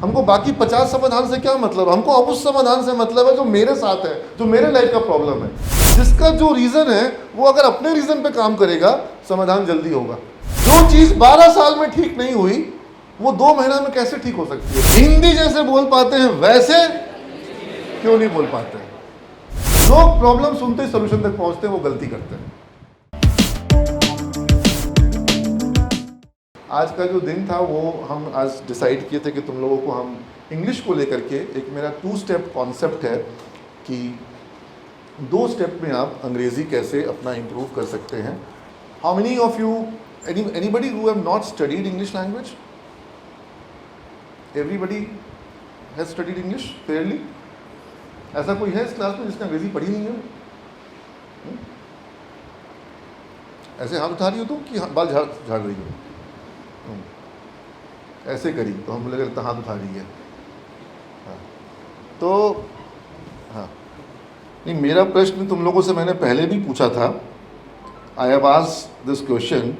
हमको बाकी 50 समाधान से क्या मतलब, हमको अब उस समाधान से मतलब है जो मेरे साथ है, जो मेरे लाइफ का प्रॉब्लम है, जिसका जो रीजन है वो अगर अपने रीजन पे काम करेगा समाधान जल्दी होगा। जो चीज 12 साल में ठीक नहीं हुई वो 2 महीना में कैसे ठीक हो सकती है। हिंदी जैसे बोल पाते हैं वैसे क्यों नहीं बोल पाते हैं। लोग प्रॉब्लम सुनते ही सोल्यूशन तक पहुंचते हैं, वो गलती करते हैं। आज का जो दिन था वो हम आज डिसाइड किए थे कि तुम लोगों को हम इंग्लिश को लेकर के एक मेरा 2 स्टेप कॉन्सेप्ट है कि 2 स्टेप में आप अंग्रेज़ी कैसे अपना इम्प्रूव कर सकते हैं। How many of you, anybody who have not studied English language? Everybody has studied English Fairlie? ऐसा कोई है इस क्लास में जिसने अंग्रेज़ी पढ़ी नहीं है? ऐसे हाथ उठा रही हो तुम कि बाल झाड़ रही हो? ऐसे करी तो हम लगे लगता हाथ उठा रही है। हाँ तो हाँ नहीं, मेरा प्रश्न तुम लोगों से मैंने पहले भी पूछा था। I have asked this question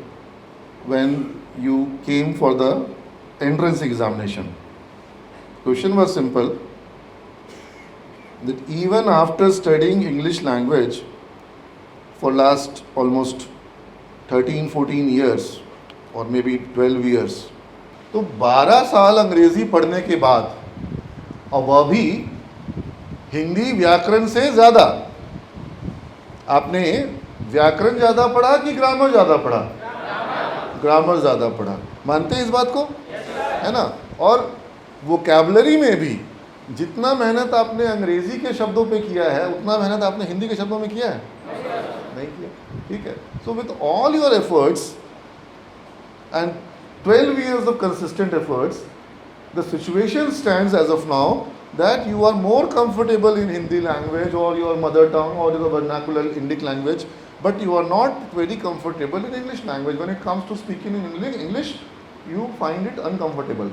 when you came for the entrance examination. Question was simple that even after studying English language for last almost 13-14 years or maybe 12 years, तो 12 साल अंग्रेजी पढ़ने के बाद, और वह भी हिंदी व्याकरण से ज़्यादा, आपने व्याकरण ज़्यादा पढ़ा कि ग्रामर ज़्यादा पढ़ा? ग्रामर ज़्यादा पढ़ा। मानते हैं इस बात को? है ना। और वोकैबुलरी में भी जितना मेहनत आपने अंग्रेजी के शब्दों पे किया है उतना मेहनत आपने हिंदी के शब्दों में किया है? नहीं किया। ठीक है। So with all your efforts and 12 years of consistent efforts, the situation stands as of now that you are more comfortable in Hindi language or your mother tongue or the vernacular Indic language, but you are not very comfortable in English language. When it comes to speaking in English, you find it uncomfortable.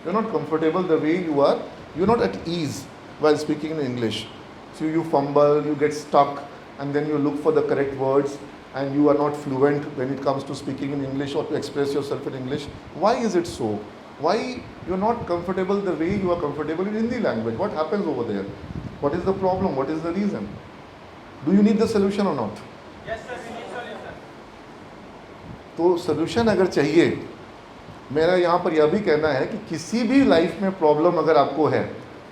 You are not comfortable the way you are. You are not at ease while speaking in English. So you fumble, you get stuck, and then you look for the correct words, and you are not fluent when it comes to speaking in English or to express yourself in English. Why is it so? Why you are not comfortable the way you are comfortable in Hindi language? What happens over there? What is the problem? What is the reason? Do you need the solution or not? Yes sir, we need solution. तो solution अगर चाहिए, मेरा यहाँ पर यह भी कहना है कि किसी भी लाइफ में प्रॉब्लम अगर आपको है,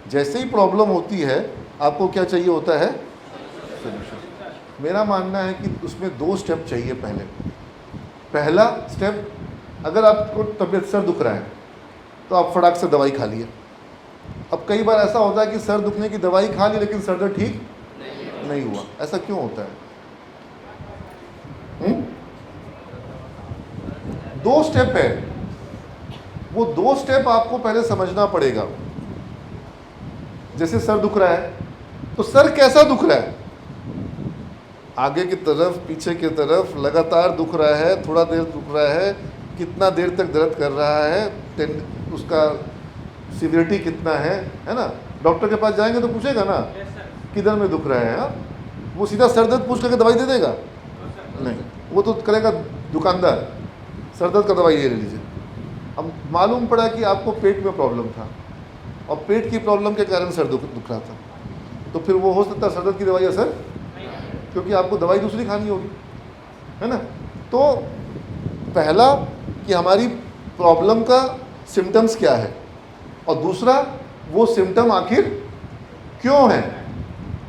जैसे ही प्रॉब्लम होती है आपको क्या चाहिए होता है? सॉल्यूशन। मेरा मानना है कि उसमें 2 स्टेप चाहिए। पहला स्टेप, अगर आपको तबीयत सर दुख रहा है तो आप फटाक से दवाई खा लिए। अब कई बार ऐसा होता है कि सर दुखने की दवाई खा ली लेकिन सर दर्द ठीक नहीं हुआ। ऐसा क्यों होता है? 2 स्टेप है, वो 2 स्टेप आपको पहले समझना पड़ेगा। जैसे सर दुख रहा है तो सर कैसा दुख रहा है? आगे की तरफ, पीछे की तरफ, लगातार दुख रहा है, थोड़ा देर दुख रहा है, कितना देर तक दर्द कर रहा है, उसका सीवियरिटी कितना है ना। डॉक्टर के पास जाएंगे तो पूछेगा ना किधर में दुख रहा है। हाँ, वो सीधा सर दर्द पूछ करके दवाई दे देगा? नहीं, वो तो करेगा दुकानदार, सर दर्द का दवाई ये ले लीजिए। अब मालूम पड़ा कि आपको पेट में प्रॉब्लम था और पेट की प्रॉब्लम के कारण सर दुख रहा था, तो फिर वो हो सकता है सर दर्द की दवाई असर, क्योंकि आपको दवाई दूसरी खानी होगी, है ना। तो पहला कि हमारी प्रॉब्लम का सिम्टम्स क्या है, और दूसरा वो सिम्टम आखिर क्यों है।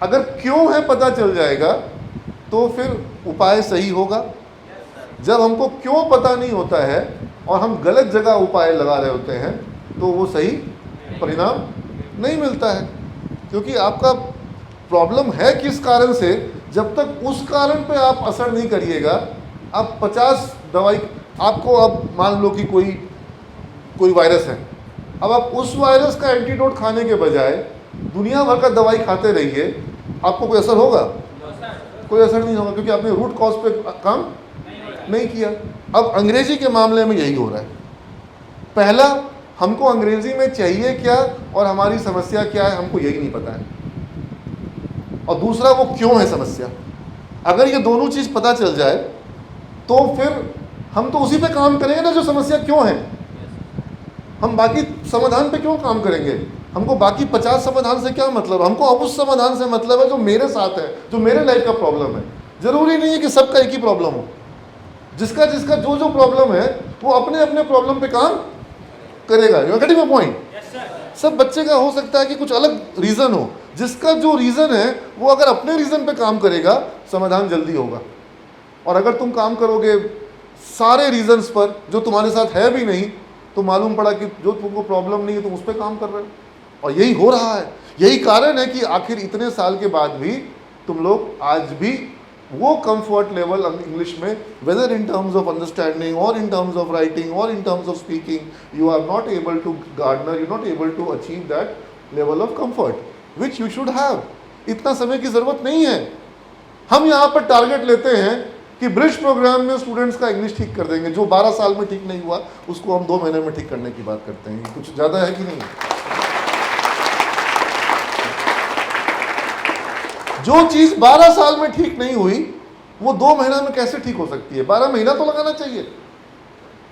अगर क्यों है पता चल जाएगा तो फिर उपाय सही होगा। जब हमको क्यों पता नहीं होता है और हम गलत जगह उपाय लगा रहे होते हैं तो वो सही परिणाम नहीं मिलता है, क्योंकि आपका प्रॉब्लम है किस कारण से। जब तक उस कारण पे आप असर नहीं करिएगा, आप 50 दवाई, आपको अब मान लो कि कोई वायरस है, अब आप उस वायरस का एंटीडोट खाने के बजाय दुनिया भर का दवाई खाते रहिए, आपको कोई असर होगा? कोई असर नहीं होगा, क्योंकि आपने रूट कॉज पे काम नहीं किया। अब अंग्रेजी के मामले में यही हो रहा है। पहला, हमको अंग्रेजी में चाहिए क्या और हमारी समस्या क्या है, हमको यही नहीं पता है। और दूसरा, वो क्यों है समस्या। अगर ये दोनों चीज़ पता चल जाए तो फिर हम तो उसी पे काम करेंगे ना जो समस्या क्यों है। हम बाकी समाधान पे क्यों काम करेंगे? हमको बाकी 50 समाधान से क्या मतलब? हमको अब उस समाधान से मतलब है जो मेरे साथ है, जो मेरे लाइफ का प्रॉब्लम है। जरूरी नहीं है कि सबका एक ही प्रॉब्लम हो। जिसका जिसका जो जो प्रॉब्लम है वो अपने अपने प्रॉब्लम पे काम करेगा। You are getting my point? सब बच्चे का हो सकता है कि कुछ अलग रीजन हो, जिसका जो रीजन है वो अगर अपने रीजन पे काम करेगा समाधान जल्दी होगा। और अगर तुम काम करोगे सारे रीजंस पर जो तुम्हारे साथ है भी नहीं, तो मालूम पड़ा कि जो तुमको प्रॉब्लम नहीं है तुम उस पर काम कर रहे हो। और यही हो रहा है, यही कारण है कि आखिर इतने साल के बाद भी तुम लोग आज भी वो कंफर्ट लेवल इंग्लिश में, whether in terms of understanding और इन टर्म्स ऑफ राइटिंग और in terms of speaking, you are not able to gardener, you not able to achieve that level of comfort which you should have. इतना समय की जरूरत नहीं है। हम यहाँ पर टारगेट लेते हैं कि ब्रिज प्रोग्राम में स्टूडेंट्स का इंग्लिश ठीक कर देंगे। जो 12 साल में ठीक नहीं हुआ उसको हम 2 महीने में ठीक करने की बात करते हैं। कुछ ज़्यादा है कि नहीं? जो चीज़ 12 साल में ठीक नहीं हुई वो 2 महीना में कैसे ठीक हो सकती है? 12 महीना तो लगाना चाहिए।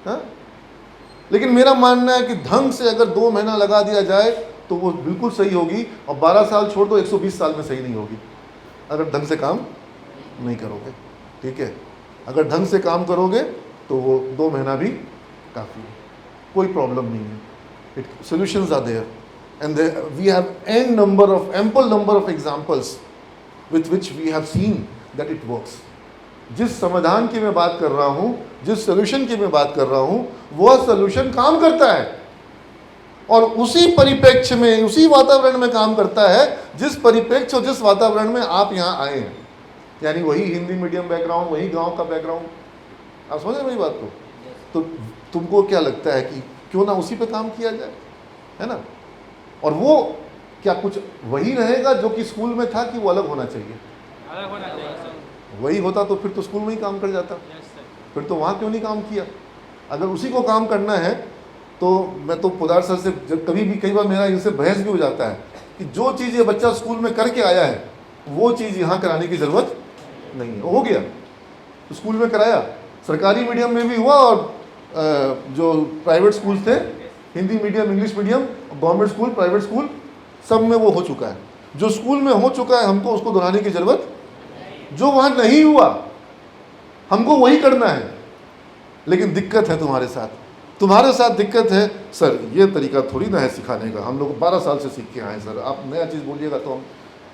हाँ? लेकिन मेरा मानना है कि ढंग से अगर 2 महीना लगा दिया जाए तो वो बिल्कुल सही होगी, और 12 साल छोड़ दो 120 साल में सही नहीं होगी अगर ढंग से काम नहीं करोगे। ठीक है? अगर ढंग से काम करोगे तो वो 2 महीना भी काफ़ी है, कोई प्रॉब्लम नहीं है। Solutions are there and we have ample number of examples with which we have seen that it works. जिस समाधान की मैं बात कर रहा हूँ, जिस सोल्यूशन की मैं बात कर रहा हूँ, वह सोल्यूशन काम करता है और उसी परिप्रेक्ष्य में, उसी वातावरण में काम करता है जिस परिप्रेक्ष्य और जिस वातावरण में आप यहाँ आए हैं। यानी वही हिंदी मीडियम बैकग्राउंड, वही गांव का बैकग्राउंड। आप समझ रहे मेरी बात को? तो तुमको क्या लगता है कि क्यों ना उसी पे काम किया जाए, है ना? और वो क्या कुछ वही रहेगा जो कि स्कूल में था, कि वो अलग होना चाहिए? अलग होना चाहिए सर। वही होता तो फिर तो स्कूल में ही काम कर जाता। फिर तो वहाँ क्यों नहीं काम किया? अगर उसी को काम करना है तो मैं तो पोदार सर से जब कभी भी, कई बार मेरा इनसे बहस भी हो जाता है कि जो चीज़ ये बच्चा स्कूल में करके आया है वो चीज़ यहाँ कराने की ज़रूरत नहीं है। हो गया, स्कूल में कराया, सरकारी मीडियम में भी हुआ और जो प्राइवेट स्कूल थे, Hindi medium, English medium, government school, private school, सब में वो हो चुका है। जो स्कूल में हो चुका है हमको उसको दोहराने की ज़रूरत, जो वहाँ नहीं हुआ हमको वही करना है। लेकिन दिक्कत है तुम्हारे साथ दिक्कत है, सर ये तरीका थोड़ी ना है सिखाने का, हम लोग 12 साल से सीख के आए सर, आप नया चीज़ बोलिएगा तो हम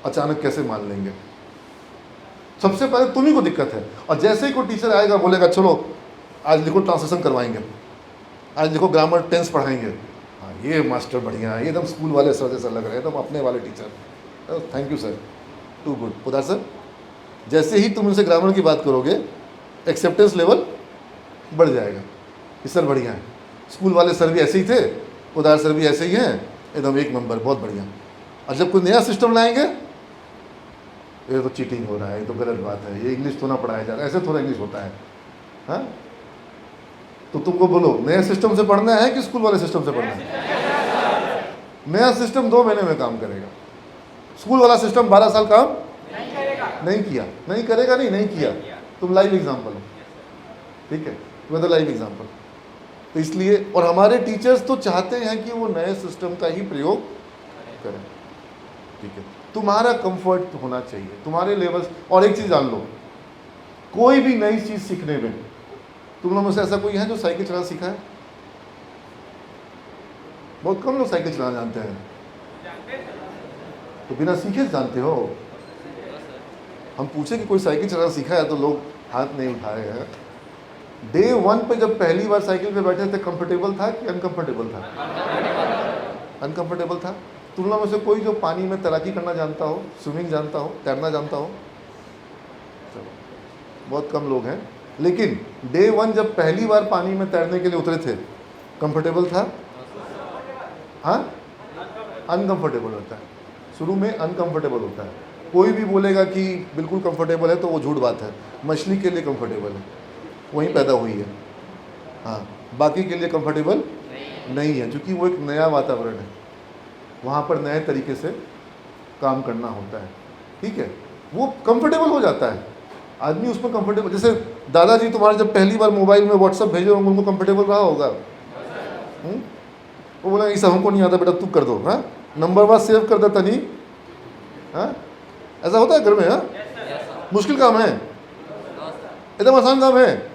अचानक कैसे मान लेंगे? सबसे पहले तुम्ही को दिक्कत है। और जैसे ही कोई टीचर आएगा बोलेगा चलो आज लिखो ट्रांसलेशन करवाएंगे, आज लिखो ग्रामर टेंस पढ़ाएंगे, हाँ ये मास्टर बढ़िया है, ये एकदम स्कूल वाले सर जैसा लग रहे हैं, एकदम अपने वाले teacher, thank you sir, too good. Podar sir, जैसे ही तुम उनसे ग्रामर की बात करोगे एक्सेप्टेंस लेवल बढ़ जाएगा कि सर बढ़िया है, स्कूल वाले सर भी ऐसे ही थे, पोदार सर भी ऐसे ही हैं, एकदम एक नंबर, बहुत बढ़िया। और जब कोई नया सिस्टम लाएंगे, ये तो चीटिंग हो रहा है, ये तो गलत बात है, ये इंग्लिश तो ना पढ़ाया जा रहा है, ऐसे थोड़ा इंग्लिश होता है। हाँ, तो तुमको बोलो नए सिस्टम से पढ़ना है कि स्कूल वाले सिस्टम से पढ़ना है? नया सिस्टम 2 महीने में काम करेगा, स्कूल वाला सिस्टम 12 साल काम नहीं किया, नहीं करेगा, नहीं किया। तुम लाइव एग्जाम्पल हो, ठीक है, मैं तो लाइव एग्जाम्पल। तो इसलिए, और हमारे टीचर्स तो चाहते हैं कि वो नए सिस्टम का ही प्रयोग करें, ठीक है। तुम्हारा कंफर्ट होना चाहिए, तुम्हारे लेवल। और एक चीज़ जान लो, कोई भी नई चीज़ सीखने में, तुम लोगों में से ऐसा कोई है जो साइकिल चलाना सीखा है? बहुत कम लोग साइकिल चलाना जानते हैं। तो बिना सीखे जानते हो? हम पूछे कि कोई साइकिल चलाना सीखा है तो लोग हाथ नहीं उठाए हैं। डे 1 पे जब पहली बार साइकिल पे बैठे थे, कंफर्टेबल था कि अनकंफर्टेबल था? अनकंफर्टेबल था। तुम लोगों में से कोई जो पानी में तैराकी करना जानता हो, स्विमिंग जानता हो, तैरना जानता हो? चलो, बहुत कम लोग हैं। लेकिन डे 1 जब पहली बार पानी में तैरने के लिए उतरे थे, कंफर्टेबल था? हाँ, अनकंफर्टेबल होता है, शुरू में अनकंफर्टेबल होता है। कोई भी बोलेगा कि बिल्कुल कंफर्टेबल है तो वो झूठ बात है। मछली के लिए कंफर्टेबल है, वहीं पैदा हुई है, हाँ, बाकी के लिए कंफर्टेबल नहीं है, क्योंकि वो एक नया वातावरण है, वहाँ पर नए तरीके से काम करना होता है, ठीक है। वो कंफर्टेबल हो जाता है आदमी, उसमें कंफर्टेबल। जैसे दादाजी तुम्हारे जब पहली बार मोबाइल में व्हाट्सअप भेजे होंगे, उनको कंफर्टेबल रहा होगा, वो बोला ये सब हमको नहीं आता बेटा, तू कर दो। हाँ, नंबर वाइज सेव कर देता नहीं। हाँ, ऐसा होता है घर में। हाँ, मुश्किल काम है, एकदम आसान काम है।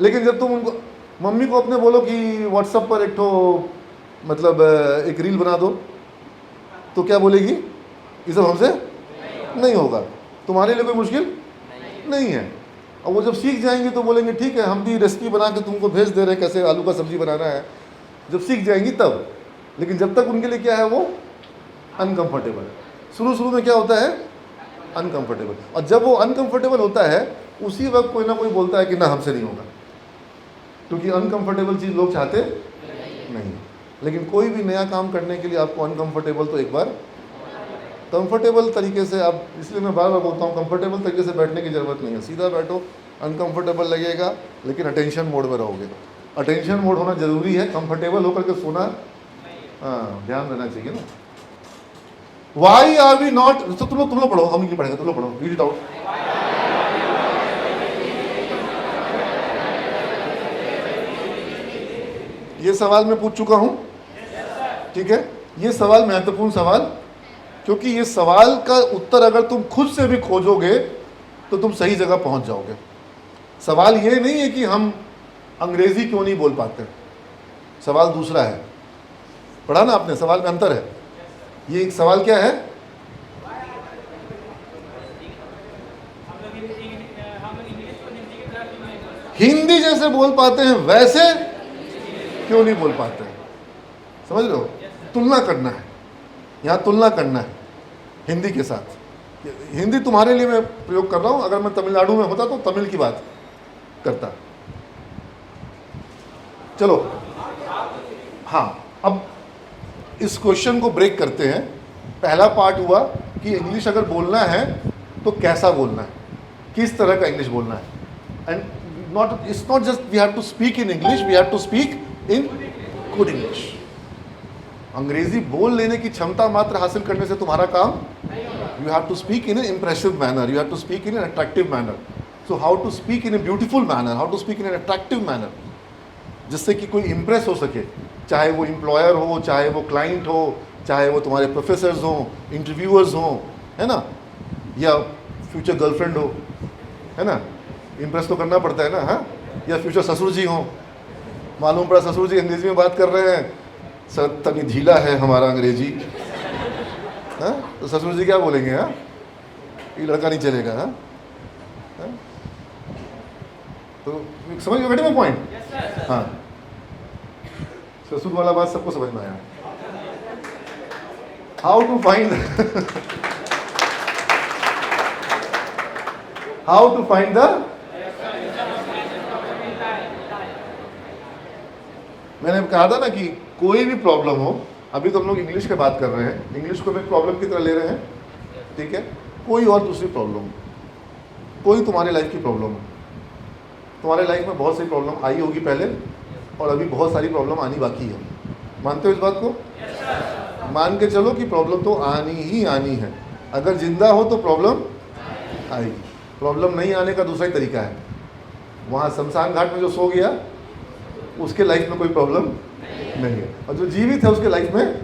लेकिन जब तुम उनको मम्मी को अपने बोलो कि व्हाट्सएप पर एक मतलब एक रील बना दो, तो क्या बोलेगी? ये सब हमसे नहीं होगा। तुम्हारे लिए कोई मुश्किल नहीं है। और वो जब सीख जाएंगे तो बोलेंगे ठीक है, हम भी रेसिपी बना के तुमको भेज दे रहे हैं कैसे आलू का सब्जी बनाना है। जब सीख जाएंगी तब। लेकिन जब तक उनके लिए क्या है, वो अनकंफर्टेबल। शुरू में क्या होता है? अनकंफर्टेबल। और जब वो अनकंफर्टेबल होता है उसी वक्त कोई ना कोई बोलता है कि ना हमसे नहीं होगा, क्योंकि अनकंफर्टेबल चीज़ लोग चाहते नहीं। लेकिन कोई भी नया काम करने के लिए आपको अनकंफर्टेबल तो एक बार कंफर्टेबल तरीके से आप, इसलिए मैं बार बार बोलता हूँ कंफर्टेबल तरीके से बैठने की ज़रूरत नहीं है। सीधा बैठो, अनकंफर्टेबल लगेगा लेकिन अटेंशन मोड में रहोगे। अटेंशन मोड होना ज़रूरी है, कंफर्टेबल होकर के सोना हाँ ध्यान रहना चाहिए ना। वाई आर वी नॉट, तो तुम लोग पढ़ो, हम नहीं पढ़ेंगे, तुम लोग पढ़ो, रीड इट आउट। ये सवाल मैं पूछ चुका हूं, ठीक है। ये सवाल महत्वपूर्ण सवाल, क्योंकि ये सवाल का उत्तर अगर तुम खुद से भी खोजोगे तो तुम सही जगह पहुंच जाओगे। सवाल ये नहीं है कि हम अंग्रेजी क्यों नहीं बोल पाते, सवाल दूसरा है। पढ़ा ना आपने, सवाल में अंतर है। ये एक सवाल क्या है? हिंदी जैसे बोल पाते हैं वैसे क्यों नहीं बोल पाते हैं? समझ रहे हो? तुलना करना है, यहाँ तुलना करना है हिंदी के साथ। हिंदी तुम्हारे लिए मैं प्रयोग कर रहा हूँ, अगर मैं तमिलनाडु में होता तो तमिल की बात करता। चलो हाँ, अब इस क्वेश्चन को ब्रेक करते हैं। पहला पार्ट हुआ कि इंग्लिश अगर बोलना है तो कैसा बोलना है, किस तरह का इंग्लिश बोलना है। And it's not just we have to speak in English, we have to speak in good English. अंग्रेजी बोल लेने की क्षमता मात्र हासिल करने से तुम्हारा काम, you have to speak in an impressive manner, you have to speak in an attractive manner. So how to speak in a beautiful manner, how to speak in an attractive manner, जिससे कि कोई impress हो सके, चाहे वो employer हो, चाहे वो क्लाइंट हो, चाहे वो तुम्हारे प्रोफेसर्स हो, इंटरव्यूअर्स हो, है ना, या फ्यूचर गर्लफ्रेंड हो, है ना, इम्प्रेस तो करना पड़ता है ना। हाँ, या फ्यूचर ससुर जी हो, मालूम पड़ा ससुर जी अंग्रेजी में बात कर रहे हैं, सर तनी ढीला है हमारा अंग्रेजी। हाँ, तो ससुर जी क्या बोलेंगे? हाँ, ये लड़का नहीं चलेगा। हाँ, तो समझ गए मैं पॉइंट? हाँ, ससुर वाला बात सबको समझ में आया। हाउ टू फाइंड द मैंने कहा था ना कि कोई भी प्रॉब्लम हो, अभी तो हम लोग इंग्लिश की बात कर रहे हैं, इंग्लिश को भी प्रॉब्लम की तरह ले रहे हैं, ठीक है। कोई और दूसरी प्रॉब्लम, कोई तुम्हारी लाइफ की प्रॉब्लम हो, तुम्हारे लाइफ में बहुत सारी प्रॉब्लम आई होगी पहले, और अभी बहुत सारी प्रॉब्लम आनी बाकी है। मानते हो इस बात को? मान के चलो कि प्रॉब्लम तो आनी ही आनी है। अगर जिंदा हो तो प्रॉब्लम आएगी। प्रॉब्लम नहीं आने का दूसरा ही तरीका है, वहाँ शमशान घाट में जो सो गया उसके लाइफ में कोई प्रॉब्लम नहीं है, और जो जीवित है उसके लाइफ में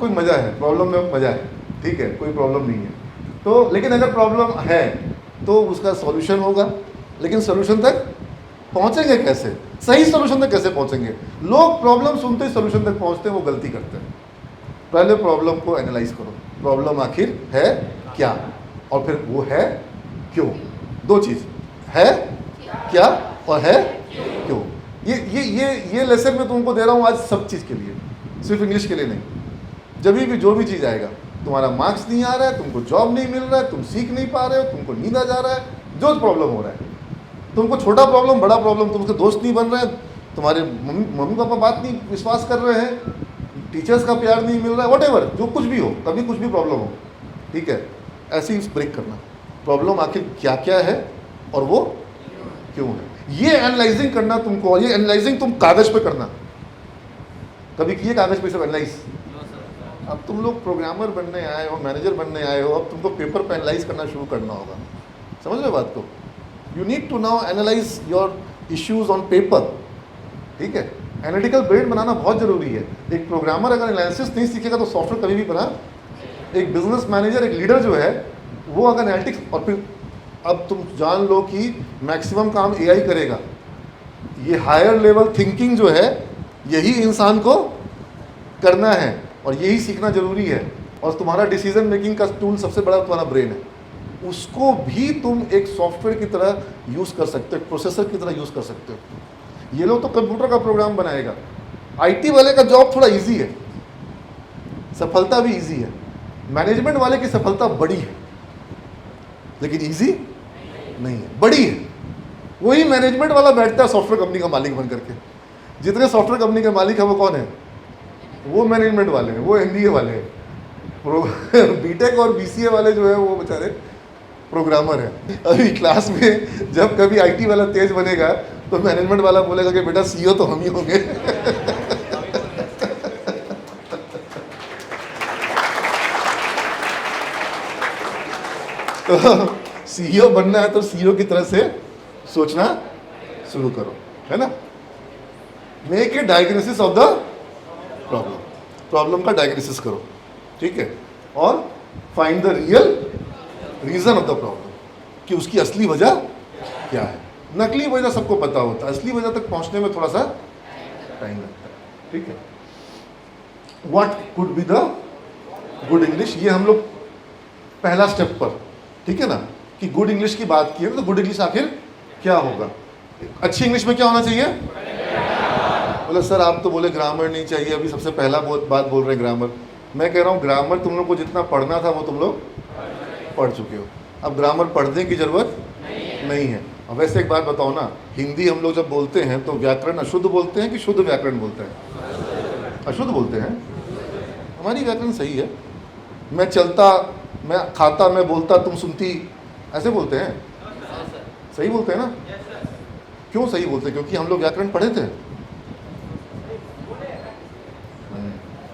कोई मज़ा है, प्रॉब्लम में मज़ा है, ठीक है, कोई प्रॉब्लम नहीं है। तो लेकिन अगर प्रॉब्लम है तो उसका सॉल्यूशन होगा, लेकिन सॉल्यूशन तक पहुंचेंगे कैसे? सही सॉल्यूशन तक कैसे पहुंचेंगे? लोग प्रॉब्लम सुनते ही सॉल्यूशन तक पहुंचते हैं, वो गलती करते हैं। पहले प्रॉब्लम को एनालाइज करो, प्रॉब्लम आखिर है क्या, और फिर वो है क्यों। दो चीज़ है क्या और है क्यों। ये लेसन मैं तुमको दे रहा हूँ आज सब चीज़ के लिए, सिर्फ इंग्लिश के लिए नहीं। जब भी जो भी चीज़ आएगा, तुम्हारा मार्क्स नहीं आ रहा है, तुमको जॉब नहीं मिल रहा है, तुम सीख नहीं पा रहे हो, तुमको नींद आ जा रहा है, जो प्रॉब्लम हो रहा है, तुमको छोटा प्रॉब्लम बड़ा प्रॉब्लम, तुम उसके दोस्त नहीं बन रहे हैं, तुम्हारे मम्मी पापा बात नहीं विश्वास कर रहे हैं, टीचर्स का प्यार नहीं मिल रहा है, वॉटेवर जो कुछ भी हो, कभी कुछ भी प्रॉब्लम हो, ठीक है, ऐसे ही ब्रेक करना। प्रॉब्लम आखिर क्या क्या है और वो क्यों है, ये एनालाइजिंग करना तुमको। और ये एनालाइजिंग तुम कागज पे करना। कभी किए कागज पे सब एनालाइज? अब तुम लोग प्रोग्रामर बनने आए हो, मैनेजर बनने आए हो, अब तुमको पेपर पे एनालाइज करना शुरू करना होगा। समझ रहे बात को? You need to now analyse your issues on paper, ठीक है। एनालिटिकल ब्रेन बनाना बहुत ज़रूरी है। एक प्रोग्रामर अगर एनालिसिस नहीं सीखेगा तो सॉफ्टवेयर कभी भी बना। एक बिजनेस मैनेजर, एक लीडर जो है वो अगर एनालिटिक्स, और फिर अब तुम जान लो कि मैक्सिमम काम एआई करेगा। ये हायर लेवल थिंकिंग जो है यही इंसान को करना है और यही सीखना ज़रूरी है। और तुम्हारा डिसीजन मेकिंग का टूल सबसे बड़ा तुम्हारा ब्रेन है, उसको भी तुम एक सॉफ्टवेयर की तरह यूज़ कर सकते हो, एक प्रोसेसर की तरह यूज़ कर सकते हो। ये लोग तो कंप्यूटर का प्रोग्राम बनाएगा। आईटी वाले का जॉब थोड़ा इजी है, सफलता भी इजी है। मैनेजमेंट वाले की सफलता बड़ी है लेकिन इजी नहीं है, बड़ी है। वही मैनेजमेंट वाला बैठता है सॉफ्टवेयर कंपनी का मालिक बन करके। जितने सॉफ्टवेयर कंपनी के मालिक है वो कौन है? वो मैनेजमेंट वाले हैं, वो एमबीए वाले हैं। बीटेक और बीसीए वाले जो है वो बेचारे प्रोग्रामर हैं। अभी क्लास में जब कभी आईटी वाला तेज बनेगा तो मैनेजमेंट वाला बोलेगा कि बेटा सीईओ तो हम ही होंगे। तो सीईओ बनना है तो सीईओ की तरह से सोचना शुरू करो, है ना। Make a diagnosis of the problem, problem का डायग्नोसिस करो, ठीक है। और find the real reason of the problem, कि उसकी असली वजह क्या है। नकली वजह सबको पता होता है, असली वजह तक पहुंचने में थोड़ा सा टाइम लगता है, ठीक है। What could be the good English, ये हम लोग पहला स्टेप पर, ठीक है ना, कि गुड इंग्लिश की बात की है तो गुड इंग्लिश आखिर क्या होगा। अच्छी इंग्लिश में क्या होना चाहिए? बोले सर आप तो बोले ग्रामर नहीं चाहिए, अभी सबसे पहला बात बोल रहे हैं ग्रामर। मैं कह रहा हूँ ग्रामर तुम लोग को जितना पढ़ना था वो तुम लोग पढ़ चुके हो, अब ग्रामर पढ़ने की जरूरत नहीं है। अब वैसे एक बात बताओ ना, हिंदी हम लोग जब बोलते हैं तो व्याकरण अशुद्ध बोलते हैं कि शुद्ध व्याकरण बोलते हैं? अशुद्ध बोलते हैं। हमारी व्याकरण सही है। मैं चलता, मैं खाता, मैं बोलता, तुम सुनती, ऐसे बोलते हैं, सही बोलते हैं ना। क्यों सही बोलते हैं? क्योंकि हम लोग व्याकरण पढ़े थे,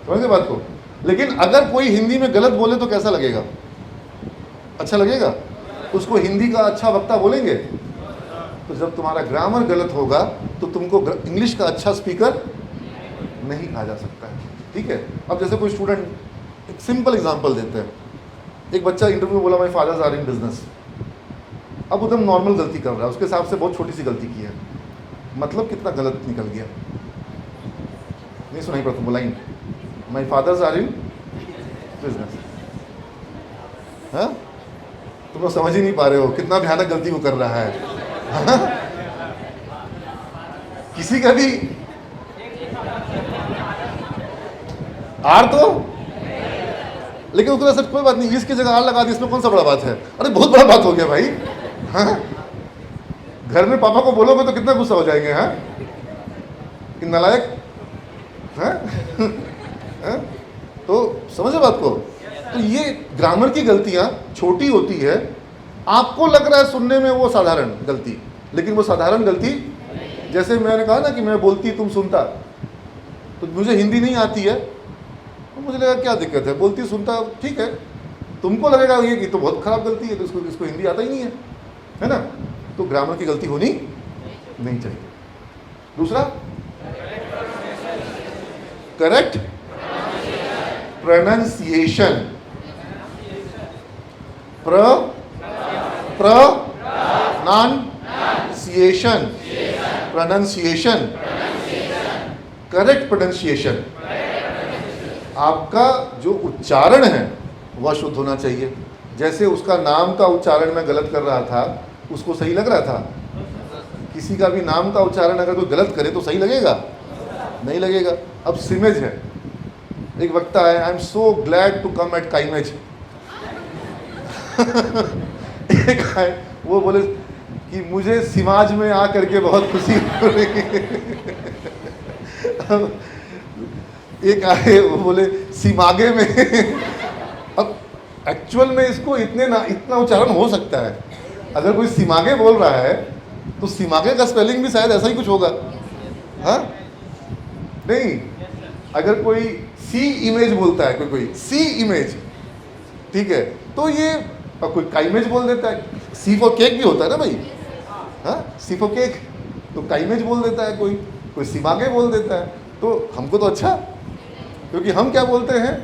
समझे बात को। लेकिन अगर कोई हिंदी में गलत बोले तो कैसा लगेगा? अच्छा लगेगा? उसको हिंदी का अच्छा वक्ता बोलेंगे। तो जब तुम्हारा ग्रामर गलत होगा तो तुमको इंग्लिश का अच्छा स्पीकर नहीं कहा जा सकता है, ठीक है। अब जैसे कोई स्टूडेंट, एक सिंपल एग्जांपल देते हैं, एक बच्चा इंटरव्यू में बोला my fathers are in business. अब एकदम नॉर्मल गलती कर रहा है, उसके हिसाब से बहुत छोटी सी गलती की है, मतलब कितना गलत निकल गया। नहीं सुनाई पड़ता वो line, my fathers are in business. हाँ, तुम लोग समझ ही नहीं पा रहे हो कितना भयानक गलती वो कर रहा है। हाँ? किसी का भी आर तो, लेकिन उसको ऐसा कोई बात नहीं, इसकी जगह आर लगा दी, इसमें कौन सा बड़ा बात है? अरे बहुत बड़ा बात हो गया भाई। हाँ? घर में पापा को बोलोगे तो कितना गुस्सा हो जाएंगे। हाँ, कि नालायक। हाँ? हाँ? तो समझे बात को। तो ये ग्रामर की गलतियां छोटी होती है, आपको लग रहा है सुनने में वो साधारण गलती, लेकिन वो साधारण गलती, जैसे मैंने कहा ना कि मैं बोलती तुम सुनता, तो मुझे हिंदी नहीं आती है तो मुझे लगा क्या दिक्कत है, बोलती सुनता ठीक है। तुमको लगेगा ये कि तो बहुत खराब गलती है, तो इसको हिंदी आता ही नहीं है ना। तो ग्रामर की गलती होनी नहीं चाहिए। दूसरा, correct pronunciation, pronunciation, correct pronunciation. आपका जो उच्चारण है वह शुद्ध होना चाहिए। जैसे उसका नाम का उच्चारण मैं गलत कर रहा था, उसको सही लग रहा था? किसी का भी नाम का उच्चारण अगर कोई गलत करे तो सही लगेगा? नहीं लगेगा। अब सिमेज है, एक वक्ता है, I am so glad to come at Kaimage. एक है वो बोले कि मुझे सिमाज में आ करके बहुत खुशी हो रही। एक आए वो बोले सिमागे में। अब एक्चुअल में इसको इतना उच्चारण हो सकता है। अगर कोई सिमागे बोल रहा है तो सिमागे का स्पेलिंग भी शायद ऐसा ही कुछ होगा। हाँ नहीं, अगर कोई सी इमेज बोलता है, कोई सी इमेज, ठीक है, तो ये कोई काइमेज बोल देता है। सी फॉर केक भी होता है ना भाई, हाँ सी फॉर केक, तो काइमेज बोल देता है कोई। कोई सिमागे बोल देता है, तो हमको तो अच्छा, क्योंकि हम क्या बोलते हैं,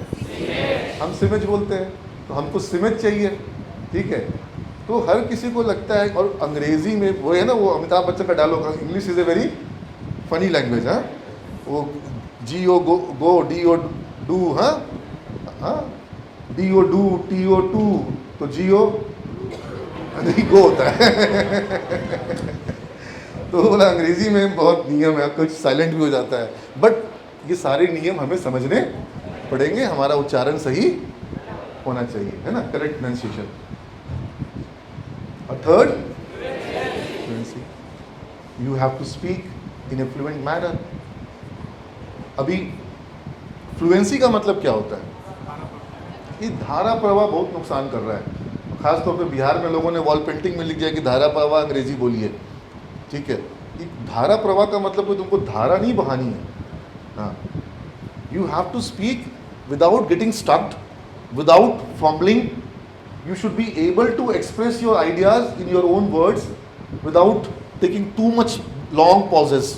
हम सिमेज बोलते हैं, तो हमको सिमेज चाहिए, ठीक है। तो हर किसी को लगता है, और अंग्रेजी में वो है ना, वो अमिताभ बच्चन का dialogue, English is a very funny language, हाँ, वो जी ओ गो डी ओ डू, हाँ हाँ, D O do T O to, तो जी ओ नहीं गो होता है तो बोला अंग्रेजी में बहुत नियम है, कुछ साइलेंट भी हो जाता है, बट ये सारे नियम हमें समझने पड़ेंगे, हमारा उच्चारण सही होना चाहिए, है ना, करेक्ट प्रोनाउंसिएशन। और third, fluency, you have to speak in a fluent manner. अभी फ्लुएंसी का मतलब क्या होता है? ये धारा प्रवाह बहुत नुकसान कर रहा है, खासतौर पे बिहार में लोगों ने वॉल पेंटिंग में लिख दिया कि धारा प्रवाह अंग्रेजी बोलिए, ठीक है। ये धारा प्रवाह का मतलब कोई तुमको धारा नहीं बहानी है, हाँ, you have to speak without getting stucked, without fumbling, you should be able to express your ideas in your own words without taking too much long pauses,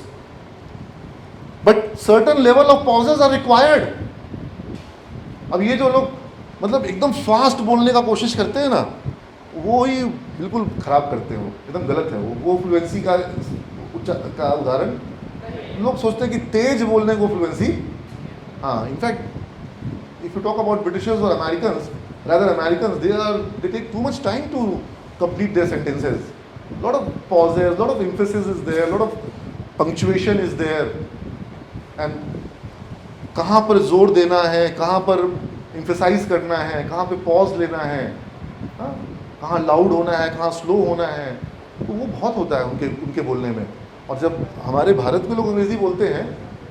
but certain level of pauses are required. अब ये जो लोग मतलब एकदम fast बोलने का कोशिश करते हैं ना, वो ही बिल्कुल खराब करते हैं, वो एकदम गलत है, वो फ्लुएंसी का उदाहरण। लोग सोचते हैं कि तेज बोलने को फ्लुएंसी, हाँ, in fact if you talk about Britishers और Americans, rather Americans, they take too much time to complete their sentences. Lot of pauses, lot of emphasis is there, lot of punctuation is there, and कहाँ पर जोर देना है, कहाँ पर emphasize करना है, कहाँ पे pause लेना है, हाँ, कहाँ loud होना है, कहाँ slow होना है, तो वो बहुत होता है उनके बोलने में। और जब हमारे भारत के लोग अंग्रेजी बोलते हैं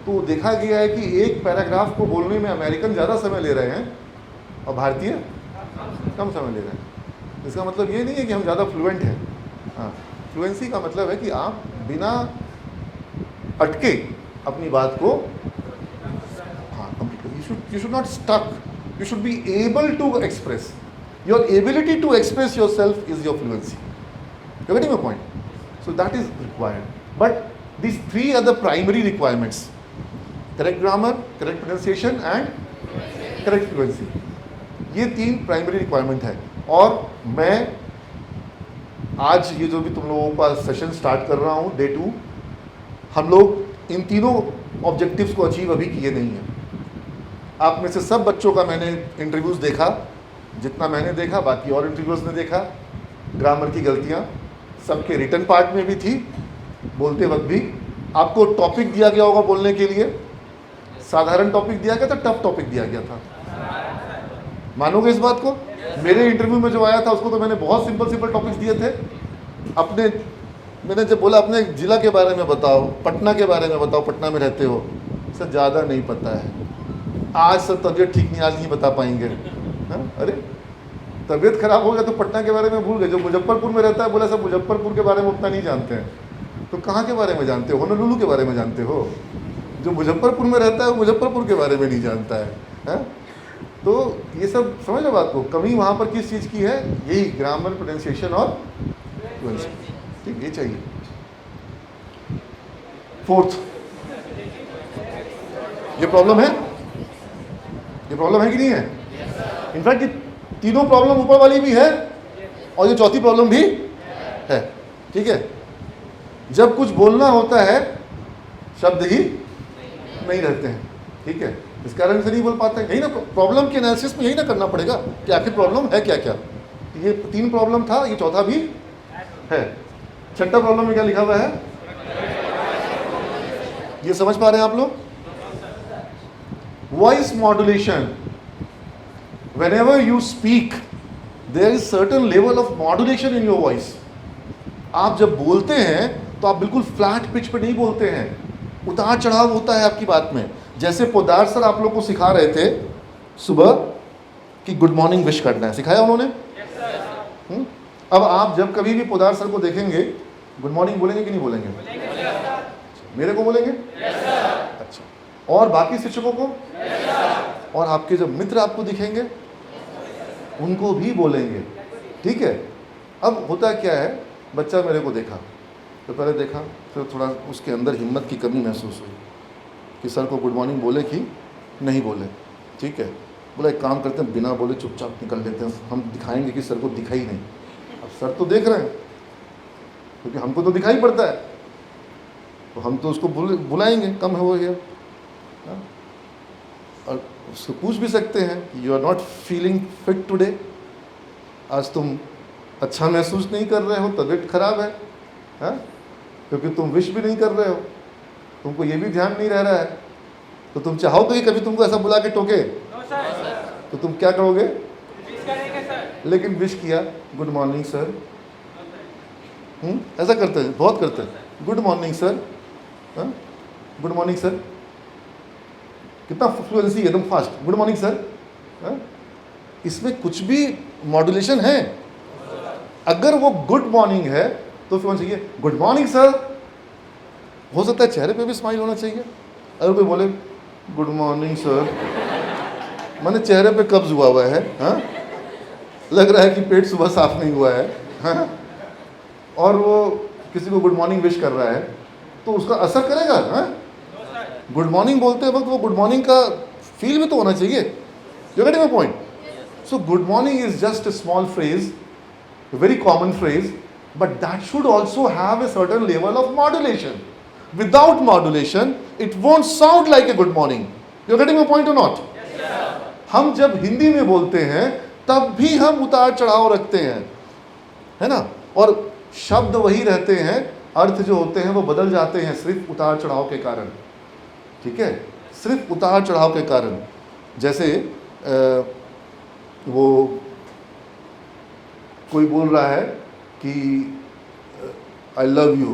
तो देखा गया है कि एक पैराग्राफ को बोलने में अमेरिकन ज़्यादा समय ले रहे हैं और भारतीय कम समय ले रहे हैं। इसका मतलब ये नहीं है कि हम ज़्यादा फ्लुएंट हैं, हाँ, फ्लुएंसी का मतलब है कि आप बिना अटके अपनी बात को, हाँ, complete, you should not stuck, you should be able to express, your ability to express yourself is your fluency, you getting my point? So that is required, but these three are the primary requirements: correct grammar, correct pronunciation and correct fluency. ये तीन primary requirement है। और मैं आज ये जो भी तुम लोगों का सेशन स्टार्ट कर रहा हूँ, डे 2, हम लोग इन तीनों ऑब्जेक्टिव्स को अचीव अभी किए नहीं हैं। आप में से सब बच्चों का मैंने इंटरव्यूज़ देखा, जितना मैंने देखा, बाकी और इंटरव्यूज़ ने देखा। ग्रामर की गलतियाँ सबके रिटन पार्ट में भी थी, बोलते वक्त भी। आपको टॉपिक दिया गया होगा बोलने के लिए, साधारण टॉपिक दिया गया था, टफ टॉपिक दिया गया था, मानोगे इस बात को? मेरे इंटरव्यू में जो आया था उसको तो मैंने बहुत सिंपल टॉपिक्स दिए थे। मैंने जब बोला अपने ज़िला के बारे में बताओ, पटना के बारे में बताओ, पटना में रहते हो, सर ज़्यादा नहीं पता है, आज सर तबीयत ठीक नहीं, आज नहीं बता पाएंगे। हाँ, अरे तबीयत खराब हो गया तो पटना के बारे में भूल गए। जो मुजफ्फरपुर में रहता है बोला सर मुजफ्फरपुर के बारे में उतना नहीं जानते हैं, तो कहाँ के बारे में जानते हो? होनोलुलु के बारे में जानते हो? जो मुजफ्फरपुर में रहता है वो मुजफ्फरपुर के बारे में नहीं जानता है, हाँ? तो ये सब समझ लो बात को। कमी वहाँ पर किस चीज़ की है? यही ग्रामर, प्रोनाउंसिएशन और फ्लुएंसी, ठीक, ये चाहिए। फोर्थ, ये प्रॉब्लम है, ये प्रॉब्लम है कि नहीं है? इनफैक्ट ये तीनों प्रॉब्लम ऊपर वाली भी है और ये चौथी प्रॉब्लम भी है, ठीक है। जब कुछ बोलना होता है शब्द ही नहीं रहते हैं, ठीक है, इस कारण से नहीं बोल पाते। यही ना प्रॉब्लम के एनालिसिस में यही ना करना पड़ेगा कि आखिर प्रॉब्लम है क्या क्या। ये 3 प्रॉब्लम था, ये चौथा भी है। छठा प्रॉब्लम में क्या लिखा हुआ है, ये समझ पा रहे हैं आप लोग? Voice modulation, whenever you speak there is certain level of modulation in your voice. आप जब बोलते हैं तो आप बिल्कुल फ्लैट पिच पे नहीं बोलते हैं, उतार चढ़ाव होता है आपकी बात में। जैसे पोदार सर आप लोग को सिखा रहे थे सुबह कि गुड मॉर्निंग विश करना है, सिखाया उन्होंने? अब आप जब कभी भी पोदार सर को देखेंगे गुड मॉर्निंग बोलेंगे कि नहीं बोलेंगे? मेरे को बोलेंगे? अच्छा, और बाकी शिक्षकों को? और आपके जब मित्र आपको दिखेंगे उनको भी बोलेंगे, ठीक है। अब होता क्या है, बच्चा मेरे को देखा, तो पहले देखा, फिर थोड़ा उसके अंदर हिम्मत की कमी महसूस हुई कि सर को गुड मॉर्निंग बोले कि नहीं बोले। ठीक है, बोला एक काम करते हैं, बिना बोले चुपचाप निकल लेते हैं, हम दिखाएंगे कि सर को दिखा ही नहीं। अब सर तो देख रहे हैं, क्योंकि हमको तो दिखाई पड़ता है, तो हम तो उसको बुलाएंगे, कम हो गया। हाँ? और उसको पूछ भी सकते हैं कि you are not feeling fit today, आज तुम अच्छा महसूस नहीं कर रहे हो, तबीयत खराब है। हाँ? क्योंकि तुम विश भी नहीं कर रहे हो, तुमको ये भी ध्यान नहीं रह रहा है, तो तुम चाहोगे कि कभी तुमको ऐसा बुला के टोके? तो तुम क्या करोगे? लेकिन विश किया, गुड मॉर्निंग सर। ऐसा करते हैं, बहुत करते हैं, good morning sir. Good morning sir, कितना फ्लुएंसी है, एकदम फास्ट, गुड मॉर्निंग सर। इसमें कुछ भी मॉड्यूलेशन है। अगर वो गुड मॉर्निंग है तो फिर चाहिए गुड मॉर्निंग सर। हो सकता है चेहरे पे भी स्माइल होना चाहिए। अगर कोई बोले गुड मॉर्निंग सर, माने चेहरे पे कब्ज हुआ है, हाँ? लग रहा है कि पेट सुबह साफ नहीं हुआ है, हाँ? और वो किसी को गुड मॉर्निंग विश कर रहा है, तो उसका असर करेगा। हाँ? गुड मॉर्निंग बोलते वक्त वो गुड मॉर्निंग का फील भी तो होना चाहिए। You getting my point? So good morning is just a small phrase, a very common phrase, but that should also have a certain level of modulation. Without modulation, it won't sound like a good morning. You're getting my point or not? Yes, हम जब हिंदी में बोलते हैं तब भी हम उतार चढ़ाव रखते हैं, है ना? और शब्द वही रहते हैं, अर्थ जो होते हैं वो बदल जाते हैं सिर्फ उतार चढ़ाव के कारण। ठीक है, सिर्फ उतार चढ़ाव के कारण। जैसे वो कोई बोल रहा है कि आई लव यू,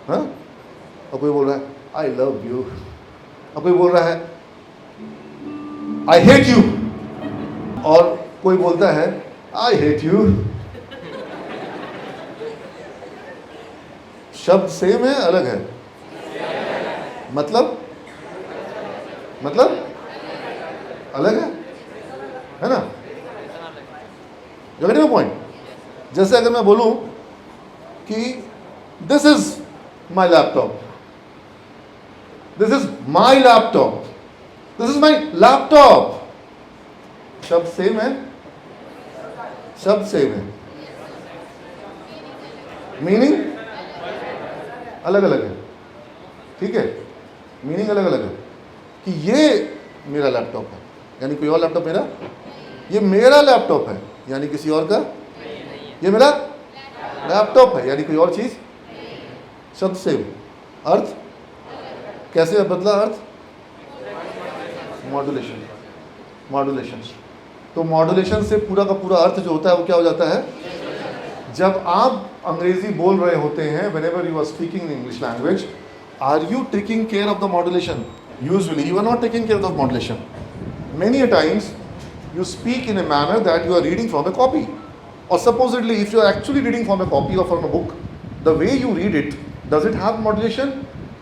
हाँ? और कोई बोल रहा है आई लव यू, और कोई बोल रहा है आई हेट यू, और कोई बोलता है आई हेट यू। शब्द सेम है, अलग है, मतलब अलग है ना? Getting my point? जैसे अगर मैं बोलूं कि this is my laptop, this is my laptop, this is my laptop, शब्द सेम है, शब्द सेम है, मीनिंग अलग अलग है। ठीक है, मीनिंग अलग अलग है कि ये मेरा लैपटॉप है, यानी कोई और लैपटॉप मेरा, ये मेरा लैपटॉप है यानी किसी और का, ये मेरा लैपटॉप है यानी कोई और चीज। शब्द सेम, अर्थ कैसे बदला? अर्थ मॉड्यूलेशन, मॉड्यूलेशन। तो मॉड्यूलेशन से पूरा का पूरा अर्थ जो होता है वो क्या हो जाता है? जब आप अंग्रेजी बोल रहे होते हैं, whenever you are speaking in English language, are you taking care of the modulation? Usually you are not taking care of the modulation. Many a times you speak in a manner that you are reading from a copy, or supposedly if you are actually reading from a copy or from a book, the way you read it, does it have modulation?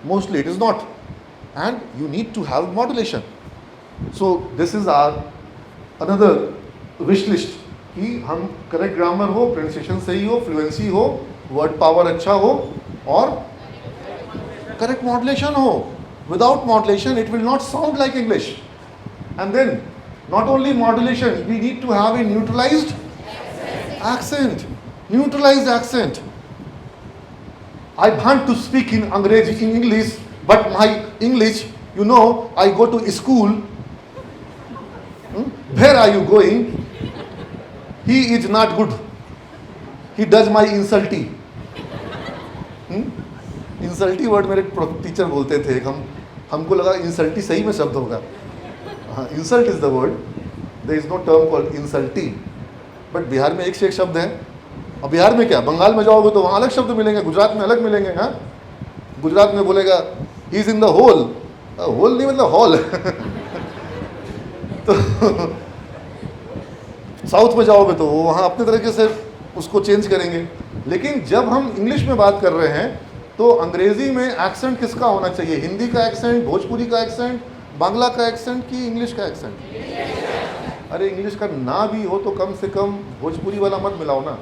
Mostly it is not, and you need to have modulation. So this is our another wish list कि हम correct grammar हो, pronunciation सही हो, fluency हो, word power अच्छा हो, और correct modulation हो. Without modulation it will not sound like English. And then not only modulation, we need to have a neutralized accent. Neutralized accent. I want to speak in Angrezi, in English, but my English, you know, I go to school. Where are you going? He is not good. He does my insulty. Insulty word मेरे teacher बोलते थे. हमको लगा इंसल्टी सही में शब्द होगा. हाँ, insult is the word. There is no term called insulty. But Bihar में एक से एक शब्द हैं. और बिहार में क्या, बंगाल में जाओगे तो वहाँ अलग शब्द मिलेंगे, गुजरात में अलग मिलेंगे. हाँ, गुजरात में बोलेगा he is in the hole. Hole नहीं मतलब हॉल. तो साउथ में जाओगे तो वो वहाँ अपने तरीके से उसको चेंज करेंगे. लेकिन जब हम इंग्लिश में बात कर रहे हैं तो अंग्रेजी में एक्सेंट किसका होना चाहिए? हिंदी का एक्सेंट, भोजपुरी का एक्सेंट, बांग्ला का एक्सेंट कि इंग्लिश का एक्सेंट? अरे इंग्लिश का ना भी हो तो कम से कम भोजपुरी वाला मत मिलाओ ना.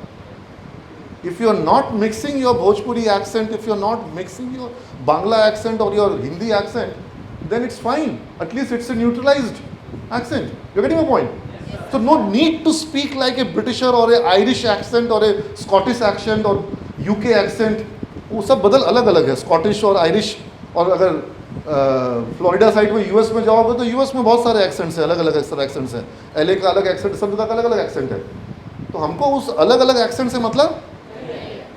If you are not mixing your Bhojpuri accent, if you are not mixing your Bangla accent or your Hindi accent, then it's fine. At least it's a neutralized accent. You're getting my point? So no need to speak like a Britisher or a Irish accent or a Scottish accent or UK accent. वो सब बदल अलग अलग है, Scottish और Irish. और अगर Florida side में यूएस में जाओगे तो यूएस में बहुत सारे एक्सेंट्स हैं, अलग अलग एक्सेंट्स हैं. एलए का अलग एक्सेंट, सब जगह का अलग अलग एक्सेंट है. तो हमको उस अलग अलग एक्सेंट से मतलब,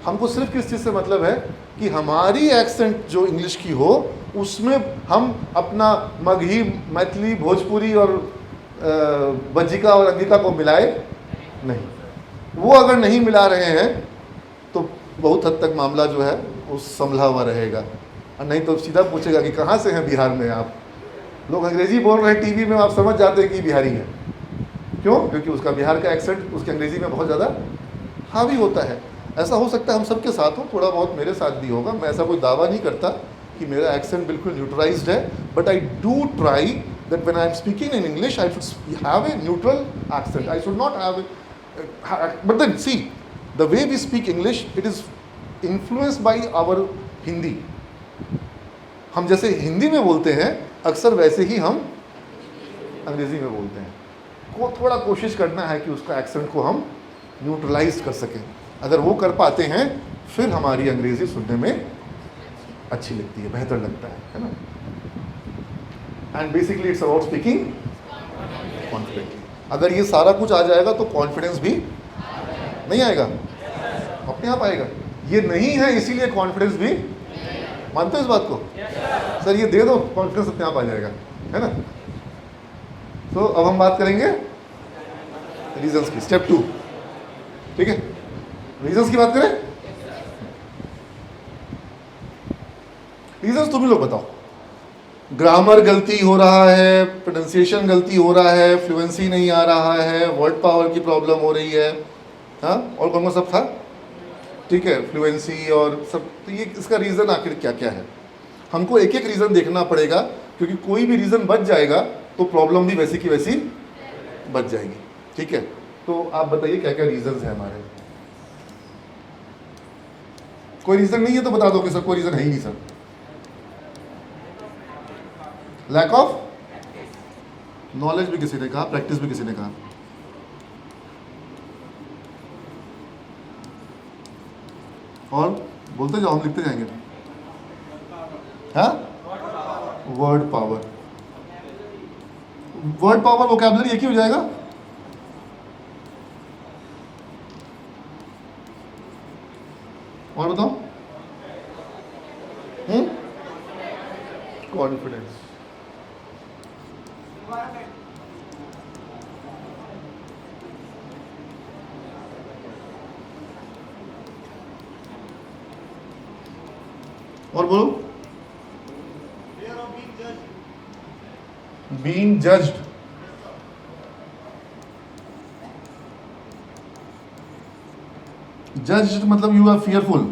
हमको सिर्फ किस चीज़ से मतलब है कि हमारी एक्सेंट जो इंग्लिश की हो उसमें हम अपना मगही, मैथिली, भोजपुरी और बज्जिका और अंगिका को मिलाए नहीं. वो अगर नहीं मिला रहे हैं तो बहुत हद तक मामला जो है वो संभला हुआ रहेगा. और नहीं तो सीधा पूछेगा कि कहाँ से हैं बिहार में आप. लोग अंग्रेजी बोल रहे हैं टीवी में, आप समझ जाते हैं कि बिहारी है. क्यों? क्योंकि उसका बिहार का एक्सेंट उसके अंग्रेजी में बहुत ज़्यादा हावी होता है. ऐसा हो सकता है हम सबके साथ हो, थोड़ा बहुत मेरे साथ भी होगा. मैं ऐसा कोई दावा नहीं करता कि मेरा एक्सेंट बिल्कुल न्यूट्रलाइज्ड है, but I do try that when I am speaking in English, I should have a neutral accent. I should not have but then see, the way we speak English, it is influenced by our Hindi. हम जैसे हिंदी में बोलते हैं अक्सर वैसे ही हम अंग्रेजी में बोलते हैं. को थोड़ा कोशिश करना है कि उसका एक्सेंट को हम न्यूट्रलाइज कर सकें. अगर वो कर पाते हैं फिर हमारी अंग्रेजी सुनने में अच्छी लगती है, बेहतर लगता है ना. And basically it's about speaking confidently. अगर ये सारा कुछ आ जाएगा तो कॉन्फिडेंस भी नहीं आएगा, अपने आप आएगा. ये नहीं है इसीलिए कॉन्फिडेंस भी. मानते हो इस बात को? सर ये दे दो, कॉन्फिडेंस अपने आप आ जाएगा, है ना. तो अब हम बात करेंगे रीजंस की, स्टेप 2. ठीक है, रीजंस की बात करें. रीजंस तुम ही लोग बताओ. ग्रामर गलती हो रहा है, प्रोनाउंसिएशन गलती हो रहा है, फ्लुएंसी नहीं आ रहा है, वर्ड पावर की प्रॉब्लम हो रही है, हाँ, और कौन कौन सब था? ठीक है, फ्लुएंसी और सब. तो ये इसका रीज़न आखिर क्या क्या है? हमको एक एक रीज़न देखना पड़ेगा, क्योंकि कोई भी रीज़न बच जाएगा तो प्रॉब्लम भी वैसी की वैसी बच जाएगी. ठीक है, तो आप बताइए क्या क्या रीजंस हैं हमारे. कोई रीज़न नहीं है तो बता दो कि सर कोई रीज़न है ही नहीं सर. लैक ऑफ नॉलेज भी किसी ने कहा, प्रैक्टिस भी किसी ने कहा. और बोलते जाओ, हम लिखते जाएंगे. हाँ, word power. Word power vocabulary एक ही हो जाएगा. और बताओ. कॉन्फिडेंस. और बोलो. Being judged. जज्ड मतलब you are fearful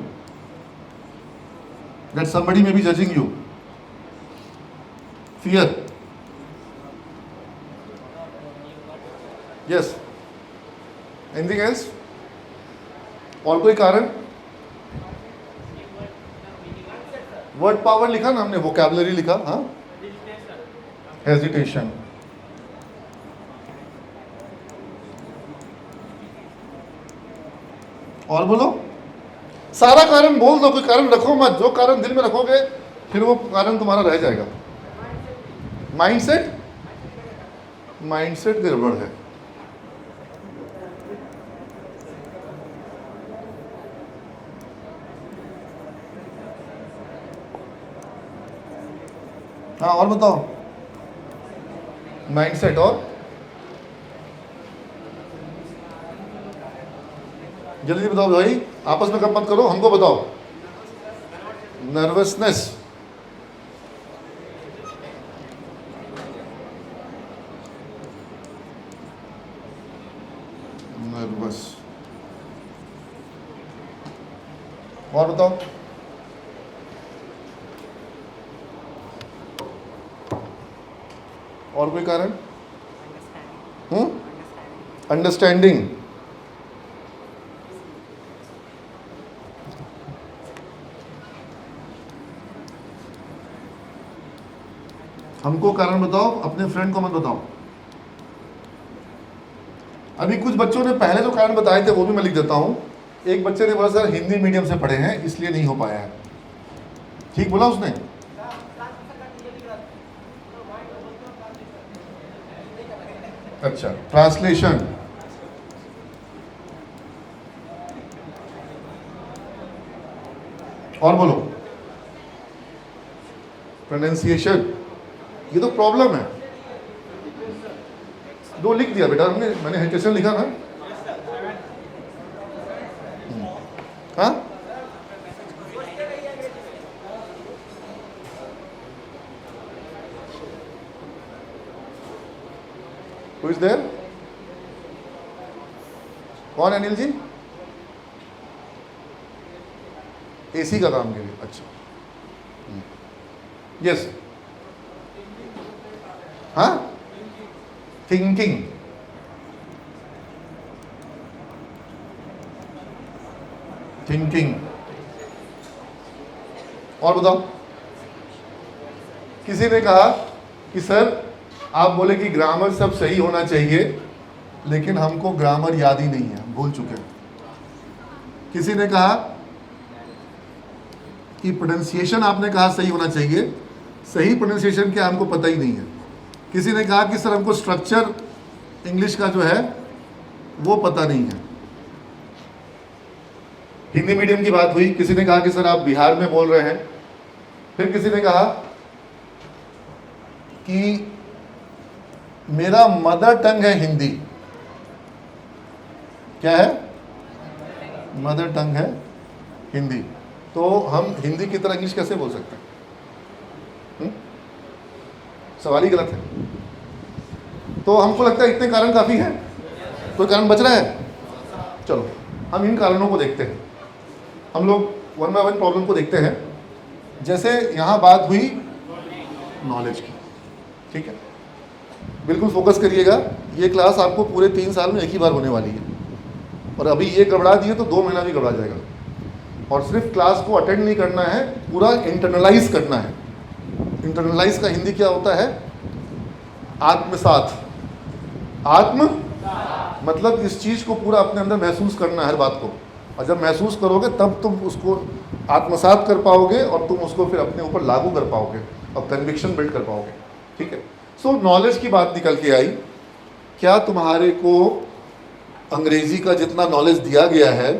that somebody may be judging you. Fear. Yes. Anything else? और कोई कारण? वर्ड पावर लिखा ना हमने, वोकैबुलरी लिखा. हाँ, हेजिटेशन. और बोलो. सारा कारण बोल दो, कोई कारण रखो मत. जो कारण दिल में रखोगे फिर वो कारण तुम्हारा रह जाएगा. माइंडसेट. माइंडसेट गड़बड़ है. हाँ, और बताओ. माइंडसेट और जल्दी बताओ भाई, आपस में कब मत करो, हमको बताओ. नर्वसनेस. नर्वस. और बताओ. और कोई कारण? अंडरस्टैंडिंग. हमको कारण बताओ, अपने फ्रेंड को मत बताओ। अभी कुछ बच्चों ने पहले जो कारण बताए थे वो भी मैं लिख देता हूं। एक बच्चे ने बोला सर हिंदी मीडियम से पढ़े हैं इसलिए नहीं हो पाया है। ठीक बोला उसने? अच्छा, ट्रांसलेशन, और बोलो, प्रोनाउंसिएशन, ये तो प्रॉब्लम है। दो लिख दिया बेटा हमने, मैंने हेजिटेशन लिखा ना। हाँ, Who is there? कौन है अनिल जी? एसी का काम के लिए, अच्छा, यस, हाँ, थिंकिंग, थिंकिंग, और बताओ। किसी ने कहा कि सर आप बोले कि ग्रामर सब सही होना चाहिए लेकिन हमको ग्रामर याद ही नहीं है, भूल चुके हैं। किसी ने कहा कि प्रोनाउंसिएशन आपने कहा सही होना चाहिए, सही प्रोनाउंसिएशन क्या हमको पता ही नहीं है। किसी ने कहा कि सर हमको स्ट्रक्चर इंग्लिश का जो है वो पता नहीं है। हिंदी मीडियम की बात हुई, किसी ने कहा कि सर आप बिहार में बोल रहे हैं। फिर किसी ने कहा कि मेरा मदर टंग है हिंदी। क्या है? मदर टंग है हिंदी, तो हम हिंदी की तरह इंग्लिश कैसे बोल सकते हैं? सवाल ही गलत है। तो हमको लगता है इतने कारण काफी है, कोई कारण बच रहा है? चलो हम इन कारणों को देखते हैं, हम लोग वन बाय वन प्रॉब्लम को देखते हैं। जैसे यहाँ बात हुई नॉलेज की, ठीक है, बिल्कुल फोकस करिएगा। ये क्लास आपको पूरे 3 साल में एक ही बार होने वाली है, और अभी ये गड़बड़ा दिए तो 2 महीना भी गड़बड़ा जाएगा। और सिर्फ क्लास को अटेंड नहीं करना है, पूरा इंटरनलाइज करना है। इंटरनलाइज का हिंदी क्या होता है? आत्मसात। आत्म मतलब इस चीज़ को पूरा अपने अंदर महसूस करना है, हर बात को, और जब महसूस करोगे तब तुम उसको आत्मसात कर पाओगे और तुम उसको फिर अपने ऊपर लागू कर पाओगे और कन्विक्शन बिल्ड कर पाओगे, ठीक है। सो नॉलेज की बात निकल के आई। क्या तुम्हारे को अंग्रेजी का जितना नॉलेज दिया गया है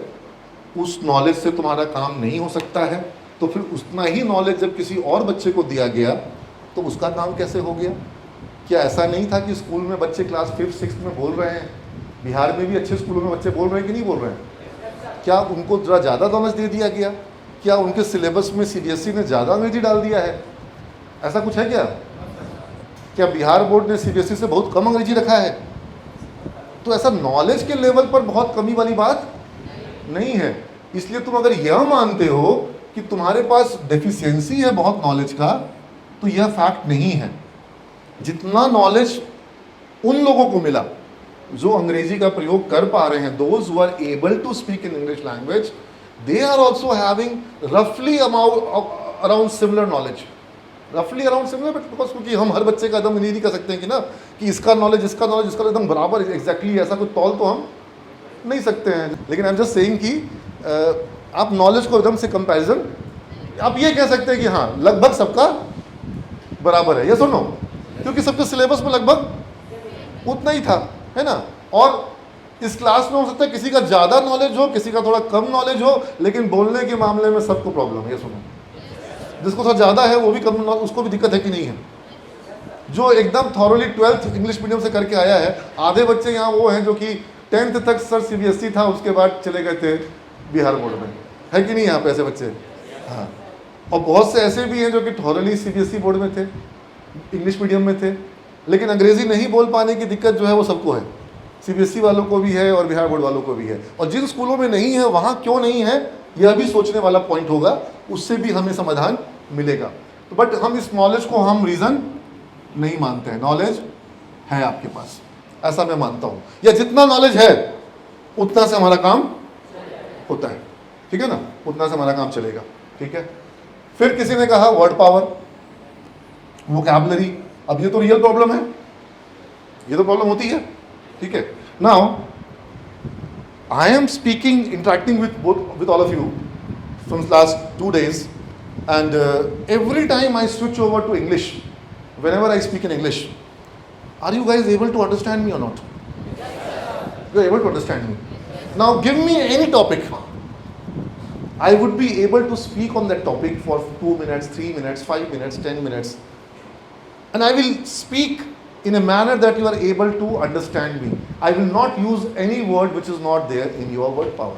उस नॉलेज से तुम्हारा काम नहीं हो सकता है? तो फिर उतना ही नॉलेज जब किसी और बच्चे को दिया गया तो उसका काम कैसे हो गया? क्या ऐसा नहीं था कि स्कूल में बच्चे क्लास 5th 6th में बोल रहे हैं, बिहार में भी अच्छे स्कूलों में बच्चे बोल रहे हैं कि नहीं बोल रहे हैं? क्या उनको ज़रा ज़्यादा नॉलेज दे दिया गया? क्या उनके सिलेबस में सीबीएसई ने ज़्यादा अंग्रेजी डाल दिया है? ऐसा कुछ है क्या? क्या बिहार बोर्ड ने सीबीएसई से बहुत कम अंग्रेजी रखा है? तो ऐसा नॉलेज के लेवल पर बहुत कमी वाली बात नहीं है। इसलिए तुम अगर यह मानते हो कि तुम्हारे पास डेफिशिएंसी है बहुत नॉलेज का, तो यह फैक्ट नहीं है। जितना नॉलेज उन लोगों को मिला जो अंग्रेजी का प्रयोग कर पा रहे हैं, those who are able to speak in English language, they are also having रफली अराउंड सिमिलर नॉलेज, रफली अराउंड सिमिलर। बट बिकॉज क्योंकि हम हर बच्चे का एकदम नहीं कह सकते हैं कि ना कि इसका नॉलेज इसका एकदम बराबर एग्जैक्टली ऐसा कुछ तौल तो हम नहीं सकते हैं। लेकिन आई एम जस्ट सेइंग कि आप नॉलेज को एकदम से कंपैरिजन आप ये कह सकते हैं कि हाँ लगभग सबका बराबर है, ये सुनो, क्योंकि सबके सिलेबस में लगभग उतना ही था, है ना। और इस क्लास में हो सकता है किसी का ज़्यादा नॉलेज हो, किसी का थोड़ा कम नॉलेज हो, लेकिन बोलने के मामले में सबको प्रॉब्लम है। ये सुनो, जिसको थोड़ा ज़्यादा है वो भी कम, उसको भी दिक्कत है कि नहीं है। जो एकदम थॉरली 12th इंग्लिश मीडियम से करके आया है, आधे बच्चे यहाँ वो हैं जो कि 10th तक सर सीबीएसई था, उसके बाद चले गए थे बिहार बोर्ड में, है कि नहीं यहाँ पे ऐसे बच्चे? हाँ, और बहुत से ऐसे भी हैं जो कि थॉरली सीबीएसई बोर्ड में थे, इंग्लिश मीडियम में थे, लेकिन अंग्रेज़ी नहीं बोल पाने की दिक्कत जो है वो सबको है, सीबीएसई वालों को भी है और बिहार बोर्ड वालों को भी है। और जिन स्कूलों में नहीं है वहाँ क्यों नहीं है, यह भी सोचने वाला पॉइंट होगा, उससे भी हमें समाधान मिलेगा। तो बट हम इस नॉलेज को हम रीज़न नहीं मानते हैं। नॉलेज है आपके पास, ऐसा मैं मानता हूँ, या जितना नॉलेज है उतना से हमारा काम होता है, ठीक है ना, उतना से हमारा काम चलेगा, ठीक है। फिर किसी ने कहा वर्ड पावर, वोकैबुलरी। अब ये तो रियल प्रॉब्लम है, ये तो प्रॉब्लम होती है, ठीक है। Now I am speaking, interacting with all of you from last 2 days, and every time I switch over to English, whenever I speak in English, are you guys able to understand me or not? You are able to understand me. Now give me any topic, I would be able to speak on that topic for 2 minutes, 3 minutes, 5 minutes, 10 minutes, and I will speak in a manner that you are able to understand me. I will not use any word which is not there in your word power.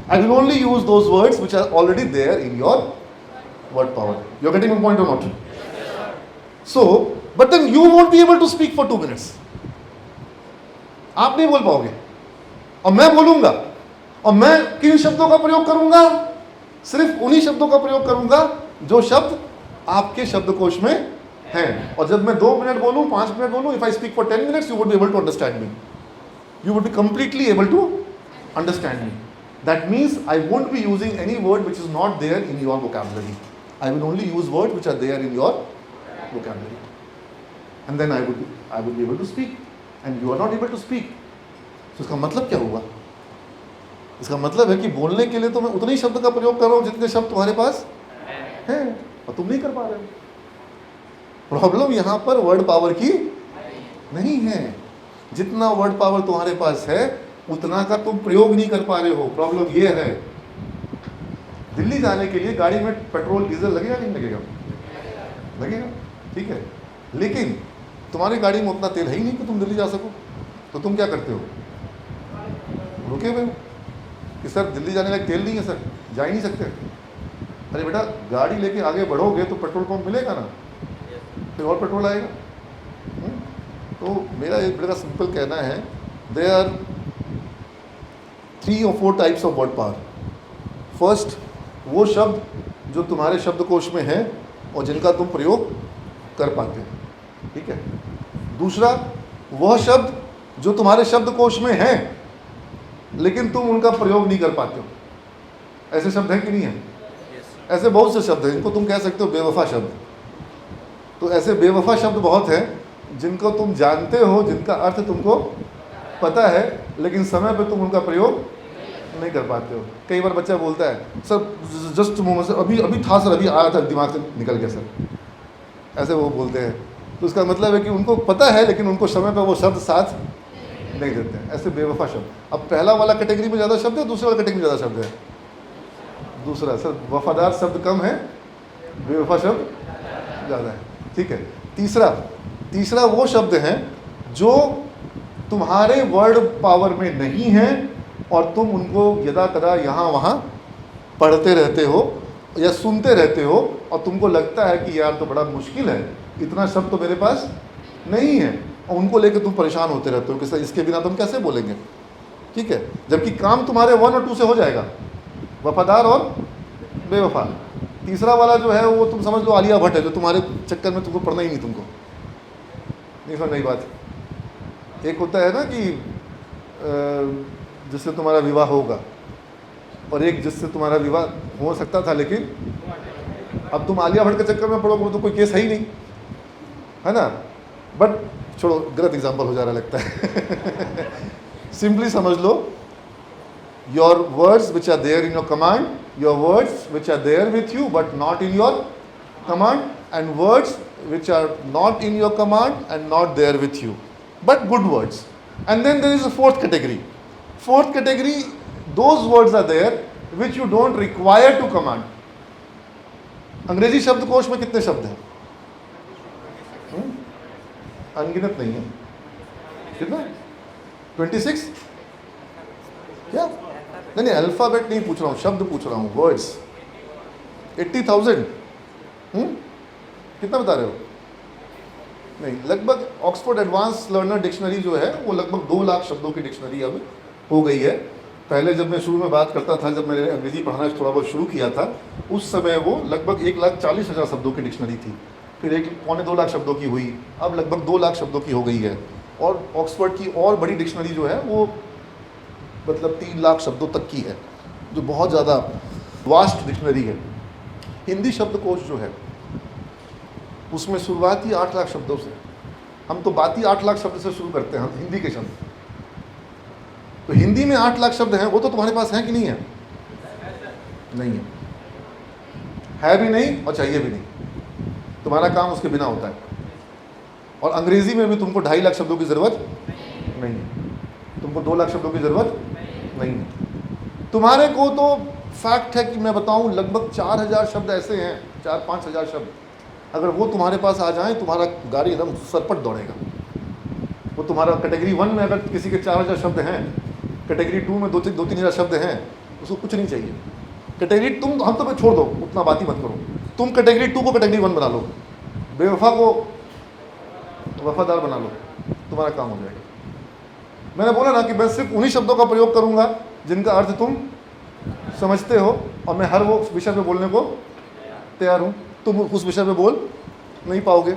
I will only use those words which are already there in your word power. You are getting my point or not? So, but then you won't be able to speak for 2 minutes. आप नहीं बोल पाओगे, और मैं बोलूंगा, और मैं किन शब्दों का प्रयोग करूंगा? सिर्फ उन्हीं शब्दों का प्रयोग करूंगा जो शब्द आपके शब्दकोश में हैं। और जब मैं 2 मिनट बोलूं, 5 मिनट बोलूं, if I speak for 10 minutes, you would be able to understand me. You would be completely able to understand me. That means I won't be using any word which is not there in your vocabulary. I will only use words which are there in your vocabulary. And then I would be able to speak. And you are not able to speak. So इसका मतलब क्या हुआ? इसका मतलब है कि बोलने के लिए तो मैं उतने ही शब्द का प्रयोग कर रहा हूँ जितने शब्द तुम्हारे पास हैं, और तुम नहीं कर पा रहे हो। प्रॉब्लम यहाँ पर वर्ड पावर की नहीं है। जितना वर्ड पावर तुम्हारे पास है उतना का तुम प्रयोग नहीं कर पा रहे हो। प्रॉब्लम ये है, दिल्ली जाने के लिए गाड़ी में पेट्रोल डीजल लगेगा नहीं लगेगा? लगेगा, ठीक है। लेकिन तुम्हारी गाड़ी में उतना तेल है ही नहीं कि तुम दिल्ली जा सको, तो तुम क्या करते हो? रुके हुए हो कि सर दिल्ली जाने लायक तेल नहीं है सर, जा ही नहीं सकते। अरे बेटा, गाड़ी लेके आगे बढ़ोगे तो पेट्रोल पंप मिलेगा ना, फिर और पेट्रोल आएगा। तो मेरा एक बड़ा सिंपल कहना है, there are 3 or 4 types of word power. First, वो शब्द जो तुम्हारे शब्दकोश में है और जिनका तुम प्रयोग कर पाते हो, ठीक है। दूसरा, वह शब्द जो तुम्हारे शब्दकोश में हैं लेकिन तुम उनका प्रयोग नहीं कर पाते हो। ऐसे शब्द हैं कि नहीं है? ऐसे बहुत से शब्द हैं, इनको तुम कह सकते हो बेवफा शब्द। तो ऐसे बेवफा शब्द बहुत हैं जिनको तुम जानते हो, जिनका अर्थ तुमको पता है, लेकिन समय पे तुम उनका प्रयोग नहीं कर पाते हो। कई बार बच्चा बोलता है सर जस्ट मुँह से अभी था सर, अभी आया था, दिमाग से निकल गया सर, ऐसे वो बोलते हैं। तो उसका मतलब है कि उनको पता है लेकिन उनको समय पर वो शब्द साथ नहीं देते हैं। ऐसे बेवफा शब्द। अब पहला वाला कैटेगरी में ज़्यादा शब्द है, दूसरे वाला कैटेगरी में ज़्यादा शब्द है? दूसरा सर, वफादार शब्द कम है, बेवफा शब्द ज़्यादा है, ठीक है। तीसरा वो शब्द हैं जो तुम्हारे वर्ड पावर में नहीं हैं और तुम उनको यदा कदा यहाँ वहाँ पढ़ते रहते हो या सुनते रहते हो और तुमको लगता है कि यार तो बड़ा मुश्किल है, इतना शब्द तो मेरे पास नहीं है, और उनको लेकर तुम परेशान होते रहते हो कि सर इसके बिना तुम कैसे बोलेंगे, ठीक है। जबकि काम तुम्हारे 1 और 2 से हो जाएगा, वफादार और बेवफा। तीसरा वाला जो है वो तुम समझ लो आलिया भट्ट है, जो तुम्हारे चक्कर में तुमको पढ़ना ही नहीं, तुमको नहीं समझ। नई बात, एक होता है ना कि जिससे तुम्हारा विवाह होगा, और एक जिससे तुम्हारा विवाह हो सकता था, लेकिन अब तुम आलिया भट्ट के चक्कर में पड़ोगे तो कोई केस है ही नहीं, है ना। बट छोड़ो, गलत एग्जाम्पल हो जा रहा लगता है। सिंपली समझ लो, your words which are there in your command, your words which are there with you but not in your command, and words which are not in your command and not there with you but good words. And then there is a fourth category. Fourth category, those words are there which you don't require to command. अंग्रेजी शब्दकोश में कितने शब्द हैं? अनगिनत नहीं है। कितना? 26? क्या? नहीं, अल्फ़ाबेट नहीं पूछ रहा हूँ, शब्द पूछ रहा हूँ, वर्ड्स। 80,000? कितना बता रहे हो? नहीं, लगभग ऑक्सफोर्ड एडवांस लर्नर डिक्शनरी जो है वो लगभग 2 लाख शब्दों की डिक्शनरी अब हो गई है। पहले जब मैं शुरू में बात करता था, जब मैंने अंग्रेजी पढ़ना थोड़ा बहुत शुरू किया था, उस समय वो लगभग 1,40,000 शब्दों की डिक्शनरी थी, फिर 1.25-2 लाख शब्दों की हुई, अब लगभग 2 लाख शब्दों की हो गई है। और ऑक्सफोर्ड की और बड़ी डिक्शनरी जो है वो मतलब 3 लाख शब्दों तक की है, जो बहुत ज़्यादा वास्ट डिक्शनरी है। हिंदी शब्दकोश जो है उसमें शुरुआत ही 8 लाख शब्दों से। हम तो बात ही 8 लाख शब्द से शुरू करते हैं, हम हिंदी के शब्द। तो हिंदी में 8 लाख शब्द हैं, वो तो तुम्हारे पास हैं कि नहीं है? नहीं है भी नहीं और चाहिए भी नहीं। तुम्हारा काम उसके बिना होता है। और अंग्रेजी में भी तुमको 2.5 लाख शब्दों की ज़रूरत नहीं है, तुमको 2 लाख शब्दों की ज़रूरत नहीं है। तुम्हारे को तो फैक्ट है कि मैं बताऊं, लगभग 4,000 शब्द ऐसे हैं, 4-5 हज़ार शब्द, अगर वो तुम्हारे पास आ जाएं, तुम्हारा गाड़ी एकदम सरपट दौड़ेगा। वो तुम्हारा कैटेगरी 1 में अगर किसी के 4,000 शब्द हैं, कैटेगरी 2 में 2-3 हज़ार शब्द हैं, उसको कुछ नहीं चाहिए। कैटेगरी तुम हम तो छोड़ दो, उतना बात ही मत करो। तुम कैटेगरी 2 को कैटेगरी 1 बना लो, बेवफा को वफादार बना लो, तुम्हारा काम हो जाएगा। मैंने बोला ना कि मैं सिर्फ उन्हीं शब्दों का प्रयोग करूंगा जिनका अर्थ तुम समझते हो, और मैं हर वो विषय पे बोलने को तैयार हूँ। तुम उस विषय पे बोल नहीं पाओगे,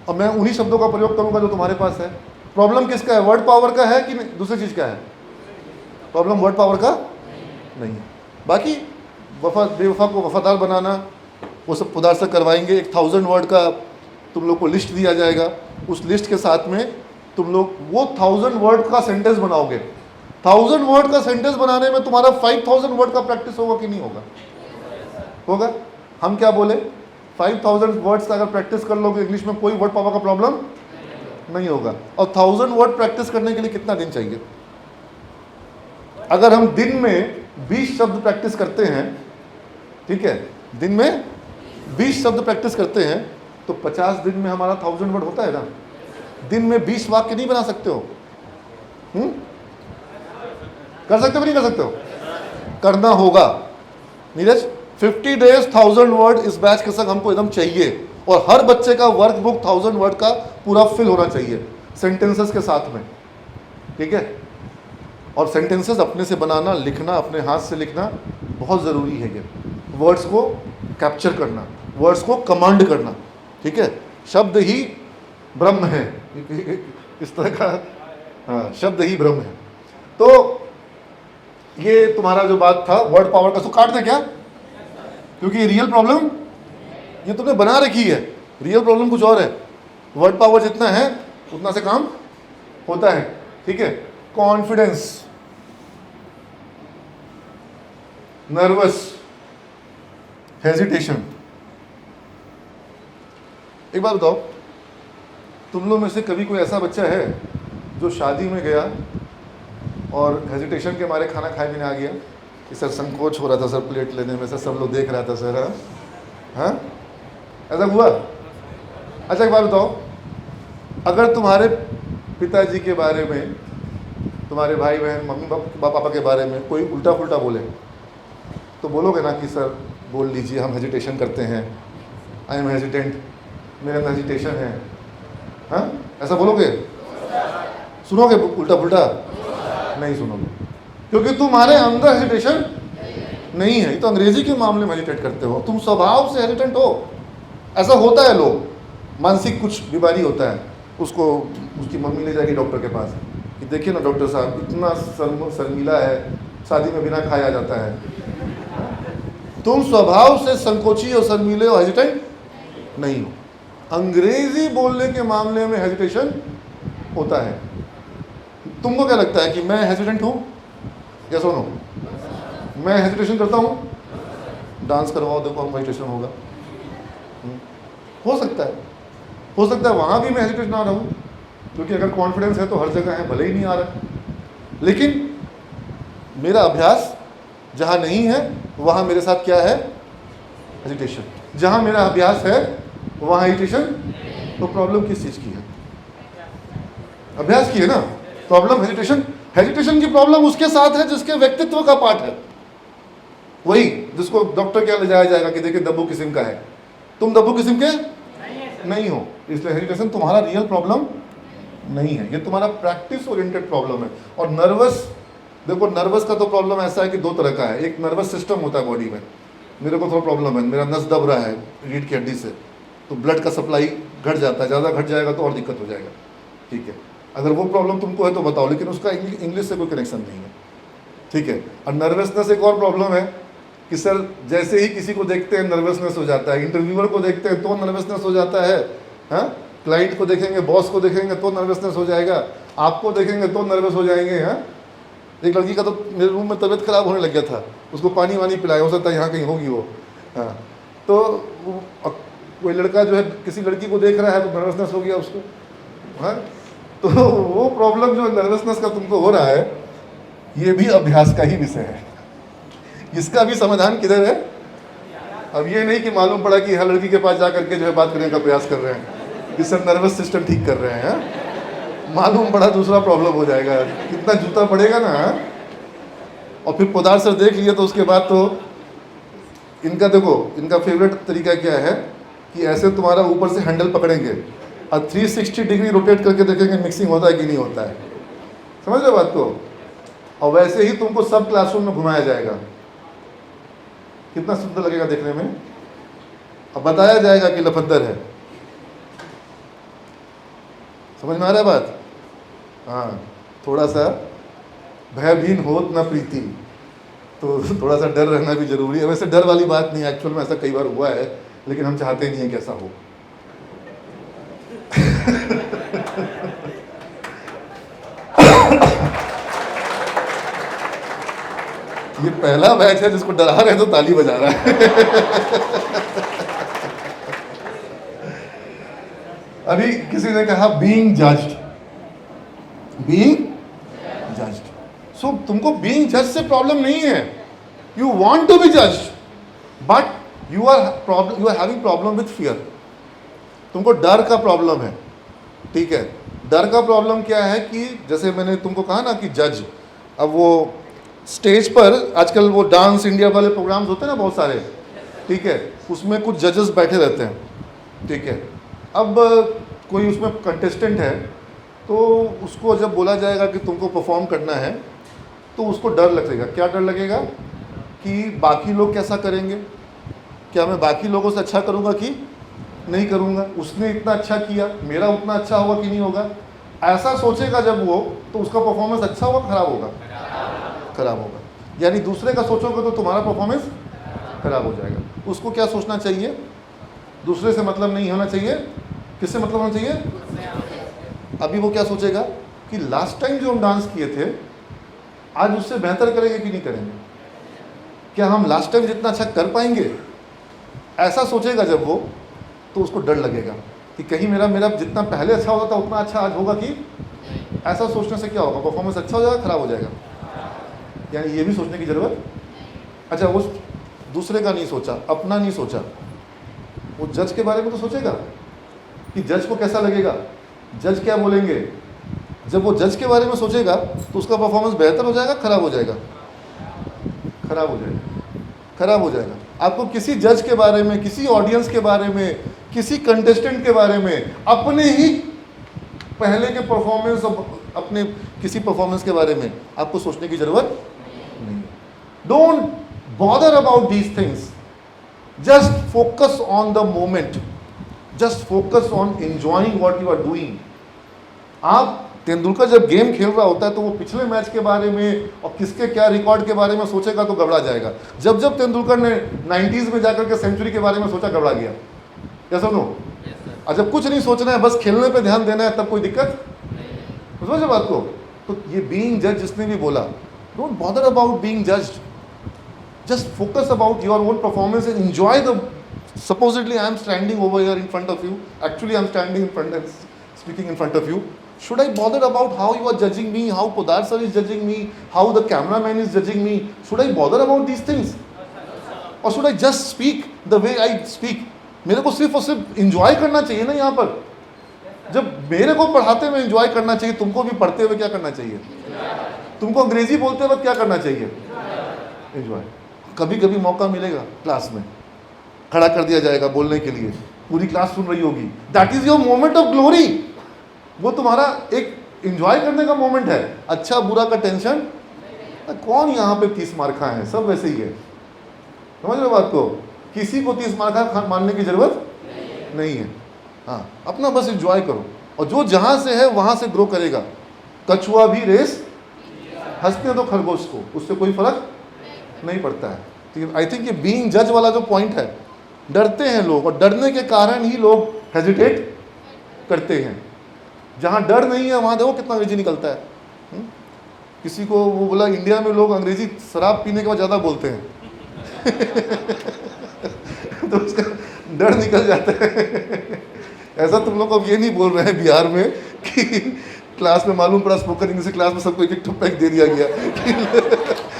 और मैं उन्हीं शब्दों का प्रयोग करूंगा जो तुम्हारे पास है। प्रॉब्लम किसका है? वर्ड पावर का है कि दूसरी चीज़ का है? प्रॉब्लम वर्ड पावर का नहीं है। बाकी बेवफा को वफादार बनाना, वो सब खुदा से करवाएंगे। एक 1000 वर्ड का तुम लोग को लिस्ट दिया जाएगा, उस लिस्ट के साथ में तुम लोग वो 1000 वर्ड का सेंटेंस बनाओगे। 1000 वर्ड का सेंटेंस बनाने में तुम्हारा 5000 वर्ड का प्रैक्टिस होगा कि नहीं होगा? होगा। हम क्या बोले, 5000 वर्ड्स का अगर प्रैक्टिस कर लोगे इंग्लिश में, कोई वर्ड पावर का प्रॉब्लम नहीं होगा। और 1000 वर्ड प्रैक्टिस करने के लिए कितना दिन चाहिए? अगर हम दिन में 20 शब्द प्रैक्टिस करते हैं, ठीक है, दिन में 20 शब्द प्रैक्टिस करते हैं, तो 50 दिन में हमारा 1000 वर्ड होता है ना। दिन में 20 वाक्य नहीं बना सकते हो? कर सकते हो नहीं कर सकते हो? करना होगा। नीरज, 50 डेज 1000 वर्ड इस बैच के संग हमको एकदम चाहिए, और हर बच्चे का वर्कबुक 1000 वर्ड का पूरा फिल होना चाहिए सेंटेंसेस के साथ में, ठीक है। और सेंटेंसेस अपने से बनाना, लिखना, अपने हाथ से लिखना बहुत ज़रूरी है। ये वर्ड्स को कैप्चर करना, वर्ड्स को कमांड करना, ठीक है। शब्द ही ब्रह्म है, इस तरह का, हाँ, शब्द ही ब्रह्म है। तो ये तुम्हारा जो बात था वर्ड पावर का, सो काट दें क्या? क्योंकि रियल प्रॉब्लम ये तुमने बना रखी है, रियल प्रॉब्लम कुछ और है। वर्ड पावर जितना है उतना से काम होता है, ठीक है। Confidence, nervous, hesitation. एक बात बताओ, तुम लोग में से कभी कोई ऐसा बच्चा है जो शादी में गया और हेजिटेशन के मारे खाना खाए भी नहीं आ गया कि सर संकोच हो रहा था सर प्लेट लेने में, सर सब लोग देख रहा था सर? हाँ, ऐसा हुआ? अच्छा एक बात बताओ, अगर तुम्हारे पिताजी के बारे में, तुम्हारे भाई बहन, मम्मी पापा के बारे में कोई उल्टा पुल्टा बोले, तो बोलोगे ना कि सर बोल लीजिए, हम हेजिटेशन करते हैं, आई एम हेजिटेंट, मेरे अंदर हेजिटेशन है? हाँ, ऐसा बोलोगे? सुनोगे उल्टा पुल्टा? नहीं सुनोगे, क्योंकि तुम्हारे अंदर हेजिटेशन नहीं है। तो अंग्रेजी के मामले में हेजिटेट करते हो, तुम स्वभाव से हेजिटेंट हो। ऐसा होता है, लोग मानसिक कुछ बीमारी होता है, उसको उसकी मम्मी ले जाएगी डॉक्टर के पास कि देखिए ना डॉक्टर साहब, इतना शर्मीला है, शादी में बिना खाया आ जाता है। तुम स्वभाव से संकोची और शर्मीले और हेजिटेंट नहीं हो। अंग्रेजी बोलने के मामले में हेजिटेशन होता है। तुमको क्या लगता है कि मैं हेजिटेंट हूँ या सुनो? मैं हेजिटेशन करता हूँ? डांस करवाओ, देखो हम हेजिटेशन होगा। हो सकता है वहाँ भी मैं हेजिटेट ना रहूँ, क्योंकि अगर कॉन्फिडेंस है तो हर जगह है, भले ही नहीं आ रहा। लेकिन मेरा अभ्यास जहाँ नहीं है वहाँ मेरे साथ क्या है? हेजिटेशन। जहाँ मेरा अभ्यास है वहाँ हेजिटेशन। तो प्रॉब्लम किस चीज़ की है? अभ्यास की है ना। प्रॉब्लम हेजिटेशन की प्रॉब्लम उसके साथ है जिसके व्यक्तित्व का पार्ट है, वही जिसको डॉक्टर क्या ले जाया जाएगा कि देखिए दब्बू किस्म का है। तुम दब्बू किस्म के नहीं हो, इसलिए हेजिटेशन तुम्हारा रियल प्रॉब्लम नहीं है, ये तुम्हारा प्रैक्टिस ओरिएंटेड प्रॉब्लम है। और नर्वस, देखो नर्वस का तो प्रॉब्लम ऐसा है कि दो तरह का है। एक नर्वस सिस्टम होता है बॉडी में, मेरे को थोड़ा प्रॉब्लम है, मेरा नस दब रहा है रीढ़ की हड्डी से, तो ब्लड का सप्लाई घट जाता है, ज़्यादा घट जाएगा तो और दिक्कत हो जाएगा, ठीक है। अगर वो प्रॉब्लम तुमको है तो बताओ, लेकिन उसका इंग्लिश से कोई कनेक्शन नहीं है, ठीक है। और नर्वसनेस एक और प्रॉब्लम है कि सर जैसे ही किसी को देखते हैं नर्वसनेस हो जाता है, इंटरव्यूअर को देखते हैं तो नर्वसनेस हो जाता है, हाँ, क्लाइंट को देखेंगे, बॉस को देखेंगे तो नर्वसनेस हो जाएगा, आपको देखेंगे तो नर्वस हो जाएंगे। हाँ, एक लड़की का तो मेरे रूम में तबीयत खराब होने लग गया था, उसको पानी वानी पिलाया, हो सकता है यहाँ कहीं होगी वो। हाँ, तो कोई लड़का जो है किसी लड़की को देख रहा है तो नर्वसनेस हो गया उसको। हाँ, तो वो प्रॉब्लम जो नर्वसनेस का तुमको हो रहा है, ये भी अभ्यास का ही विषय है। इसका भी समाधान किधर है? अब ये नहीं कि मालूम पड़ा कि हर लड़की के पास जा करके जो है बात करने का प्रयास कर रहे हैं, इससे नर्वस सिस्टम ठीक कर रहे हैं। मालूम पड़ा दूसरा प्रॉब्लम हो जाएगा, कितना जूता पड़ेगा ना। और फिर पोदार सर देख लिए तो उसके बाद तो इनका देखो, इनका फेवरेट तरीका क्या है कि ऐसे तुम्हारा ऊपर से हैंडल पकड़ेंगे और 360 डिग्री रोटेट करके देखेंगे मिक्सिंग होता है कि नहीं होता है। समझ रहे बात को? और वैसे ही तुमको सब क्लासरूम में घुमाया जाएगा। कितना सुंदर लगेगा देखने में। अब बताया जाएगा कि लफंदर है। समझ में आ रहा है बात? हाँ, थोड़ा सा भयभीन होत न प्रीति, तो थोड़ा सा डर रहना भी जरूरी है। वैसे डर वाली बात नहीं है, एक्चुअल में ऐसा कई बार हुआ है, लेकिन हम चाहते नहीं है कि ऐसा हो। ये पहला बैच है जिसको डरा रहे तो ताली बजा रहा है। अभी किसी ने कहा being judged, being judged. So तुमको बीइंग जज से प्रॉब्लम नहीं है, you want to be judged, but you are having problem with fear. तुमको डर का प्रॉब्लम है, ठीक है। डर का प्रॉब्लम क्या है कि जैसे मैंने तुमको कहा ना कि जज, अब वो स्टेज पर आजकल वो डांस इंडिया वाले प्रोग्राम्स होते हैं ना बहुत सारे, ठीक है, उसमें कुछ जजेस बैठे रहते हैं, ठीक है। अब कोई उसमें कंटेस्टेंट है तो उसको जब बोला जाएगा कि तुमको परफॉर्म करना है तो उसको डर लगेगा। क्या डर लगेगा? कि बाकी लोग कैसा करेंगे, क्या मैं बाकी लोगों से अच्छा करूँगा कि नहीं करूँगा, उसने इतना अच्छा किया, मेरा उतना अच्छा होगा कि नहीं होगा। ऐसा सोचेगा जब वो, तो उसका परफॉर्मेंस अच्छा होगा खराब होगा? खराब होगा। यानी दूसरे का सोचोगे तो तुम्हारा परफॉर्मेंस खराब हो जाएगा। उसको क्या सोचना चाहिए? दूसरे से मतलब नहीं होना चाहिए। किससे मतलब होना चाहिए? अभी वो क्या सोचेगा कि लास्ट टाइम जो हम डांस किए थे आज उससे बेहतर करेंगे कि नहीं करेंगे, क्या हम लास्ट टाइम जितना अच्छा कर पाएंगे। ऐसा सोचेगा जब वो, तो उसको डर लगेगा कि कहीं मेरा जितना पहले अच्छा होता था उतना अच्छा आज होगा कि। ऐसा सोचने से क्या होगा? परफॉर्मेंस अच्छा हो जाएगा खराब हो जाएगा। यानी ये भी सोचने की ज़रूरत। अच्छा, उस दूसरे का नहीं सोचा, अपना नहीं सोचा, वो जज के बारे में तो सोचेगा कि जज को कैसा लगेगा, जज क्या बोलेंगे। जब वो जज के बारे में सोचेगा तो उसका परफॉर्मेंस बेहतर हो जाएगा खराब हो जाएगा? खराब हो जाएगा, खराब हो जाएगा। आपको किसी जज के बारे में, किसी ऑडियंस के बारे में, किसी कंटेस्टेंट के बारे में, अपने ही पहले के परफॉर्मेंस, अपने किसी परफॉर्मेंस के बारे में आपको सोचने की जरूरत नहीं। Don't bother about these things, just focus on the moment, just focus on enjoying what you are doing. आप तेंदुलकर जब गेम खेल रहा होता है तो वो पिछले मैच के बारे में और किसके क्या रिकॉर्ड के बारे में सोचेगा तो गड़बड़ा जाएगा। जब जब तेंदुलकर ने 90s में जाकर के सेंचुरी के बारे में सोचा, गड़बड़ा गया। क्या सुनो? और जब कुछ नहीं सोचना है, बस खेलने पे ध्यान देना है, तब कोई दिक्कत समझो बात को। तो ये बीइंग जज जिसने भी बोला, don't bother about being judged, just focus about your own performance and enjoy the. supposedly I am standing over here in front of you, actually I am standing in front and speaking in front of you. Should I bother about how you are judging me, how Podar sir is judging me, how the cameraman is judging me? Should I bother about these things, or should I just speak the way I speak? मेरे को सिर्फ और सिर्फ enjoy करना चाहिए ना। यहाँ पर जब मेरे को पढ़ाते हुए इंजॉय करना चाहिए, तुमको भी पढ़ते हुए क्या करना चाहिए? तुमको अंग्रेजी बोलते वक्त क्या करना चाहिए? इंजॉय। कभी कभी मौका मिलेगा, क्लास में खड़ा कर दिया जाएगा बोलने के लिए, पूरी क्लास सुन रही होगी, that is your moment of glory. वो तुम्हारा एक एंजॉय करने का मोमेंट है। अच्छा बुरा का टेंशन, कौन यहाँ पे 30 मार खा है, सब वैसे ही है। समझ रहे हो बात को? किसी को 30 मार खा मानने की जरूरत नहीं है। हाँ, अपना बस एंजॉय करो, और जो जहाँ से है वहाँ से ग्रो करेगा। कछुआ भी रेस, हंसते तो खरगोश को, उससे कोई फर्क नहीं पड़ता है। तो आई थिंक ये बीइंग जज वाला जो पॉइंट है, डरते हैं लोग, और डरने के कारण ही लोग हेजिटेट करते हैं। जहाँ डर नहीं है वहाँ देखो कितना अंग्रेजी निकलता है। किसी को वो बोला इंडिया में लोग अंग्रेजी शराब पीने के बाद ज़्यादा बोलते हैं तो उसका डर निकल जाता है। ऐसा तुम लोग अब ये नहीं बोल रहे हैं बिहार में कि क्लास में मालूम पड़ा स्पोकन इंग्लिश क्लास में सबको एक एक टॉपिक दे दिया गया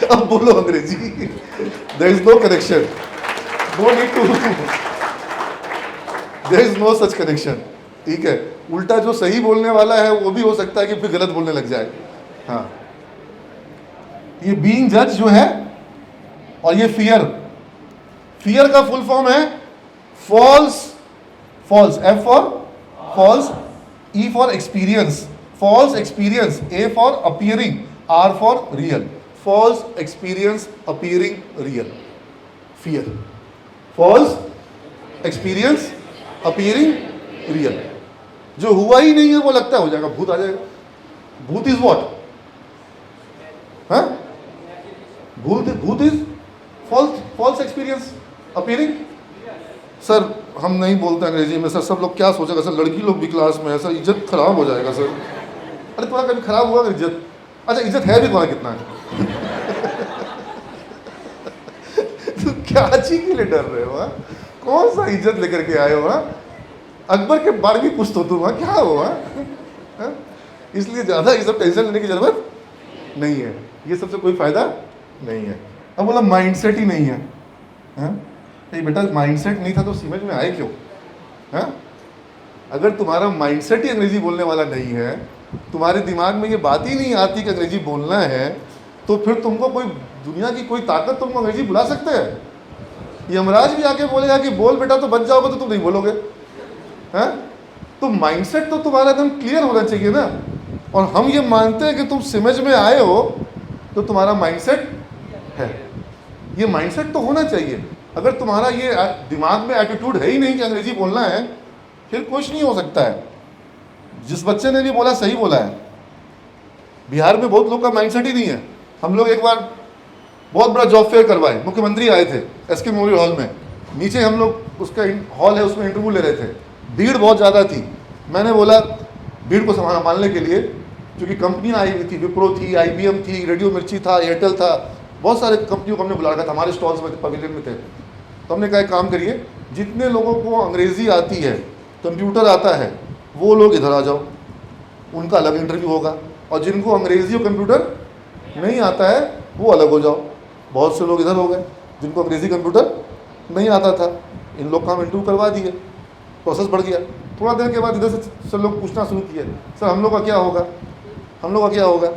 अब बोलो अंग्रेजी। There is no connection, no need to, there is no such connection. ठीक है, उल्टा जो सही बोलने वाला है वो भी हो सकता है कि फिर गलत बोलने लग जाए। हाँ, ये बीइंग जज जो है और ये फियर, फियर का फुल फॉर्म है false, false, F for false, E for experience, false experience, A for appearing, R for real, false experience appearing real, fear, false experience appearing real. जो हुआ ही नहीं है वो लगता है हो जाएगा, भूत आ जाएगा। भूत इज व्हाट? हाँ, भूत is false, false experience appearing. Sir हम नहीं बोलते अंग्रेजी में सर, सब लोग क्या सोचेगा सर, लड़की लोग भी क्लास में है सर, इज्जत खराब हो जाएगा सर। अरे तुम्हारा कभी खराब हुआ इज्जत? अच्छा इज्जत है भी तुम्हारा कितना है तो क्या चीज के लिए डर रहे हो? कौन सा इज्जत लेकर के आए हो? अकबर के बारे में कुछ तो तुम क्या हो? इसलिए ज़्यादा ये सब टेंशन लेने की जरूरत नहीं है, ये सबसे कोई फायदा नहीं है। अब बोला माइंडसेट ही नहीं है, नहीं बेटा माइंडसेट नहीं था तो समझ में आए क्यों? हाँ, अगर तुम्हारा माइंडसेट ही अंग्रेजी बोलने वाला नहीं है, तुम्हारे दिमाग में ये बात ही नहीं आती कि अंग्रेजी बोलना है, तो फिर तुमको कोई दुनिया की कोई ताकत तुमको अंग्रेजी बुला सकते हैं? यमराज भी आके बोलेगा कि बोल बेटा, तो बच जाओगे, तो तुम नहीं बोलोगे। हैं? तो माइंडसेट तो तुम्हारा एकदम क्लियर होना चाहिए ना। और हम ये मानते हैं कि तुम समझ में आए हो तो तुम्हारा माइंडसेट है। ये माइंडसेट तो होना चाहिए। अगर तुम्हारा ये दिमाग में एटीट्यूड है ही नहीं कि अंग्रेजी बोलना है, फिर कुछ नहीं हो सकता है। जिस बच्चे ने भी बोला सही बोला है। बिहार में बहुत लोग का माइंडसेट ही नहीं है। हम लोग एक बार बहुत बड़ा जॉब फेयर करवाए, मुख्यमंत्री आए थे एसके मेमोरियल हॉल में। नीचे हम लोग उसका हॉल है उसमें इंटरव्यू ले रहे थे, भीड़ बहुत ज़्यादा थी। मैंने बोला भीड़ को संभालने के लिए, क्योंकि कंपनियाँ आई हुई थी, विप्रो थी, IBM थी, रेडियो मिर्ची था, एयरटेल था, बहुत सारे कंपनियों को हमने बुला रखा था, हमारे स्टॉल्स में पवेलियन में थे। तो हमने कहा एक काम करिए, जितने लोगों को अंग्रेज़ी आती है, कंप्यूटर आता है, वो लोग इधर आ जाओ, उनका अलग इंटरव्यू होगा। और जिनको अंग्रेज़ी और कंप्यूटर नहीं आता है वो अलग हो जाओ। बहुत से लोग इधर हो गए जिनको अंग्रेज़ी कंप्यूटर नहीं आता था, इन लोग का हम इंटरव्यू करवा दिए, प्रोसेस बढ़ गया। थोड़ा देर के बाद इधर से लोग पूछना शुरू किए, सर हम लोग का क्या होगा, हम लोग का क्या होगा।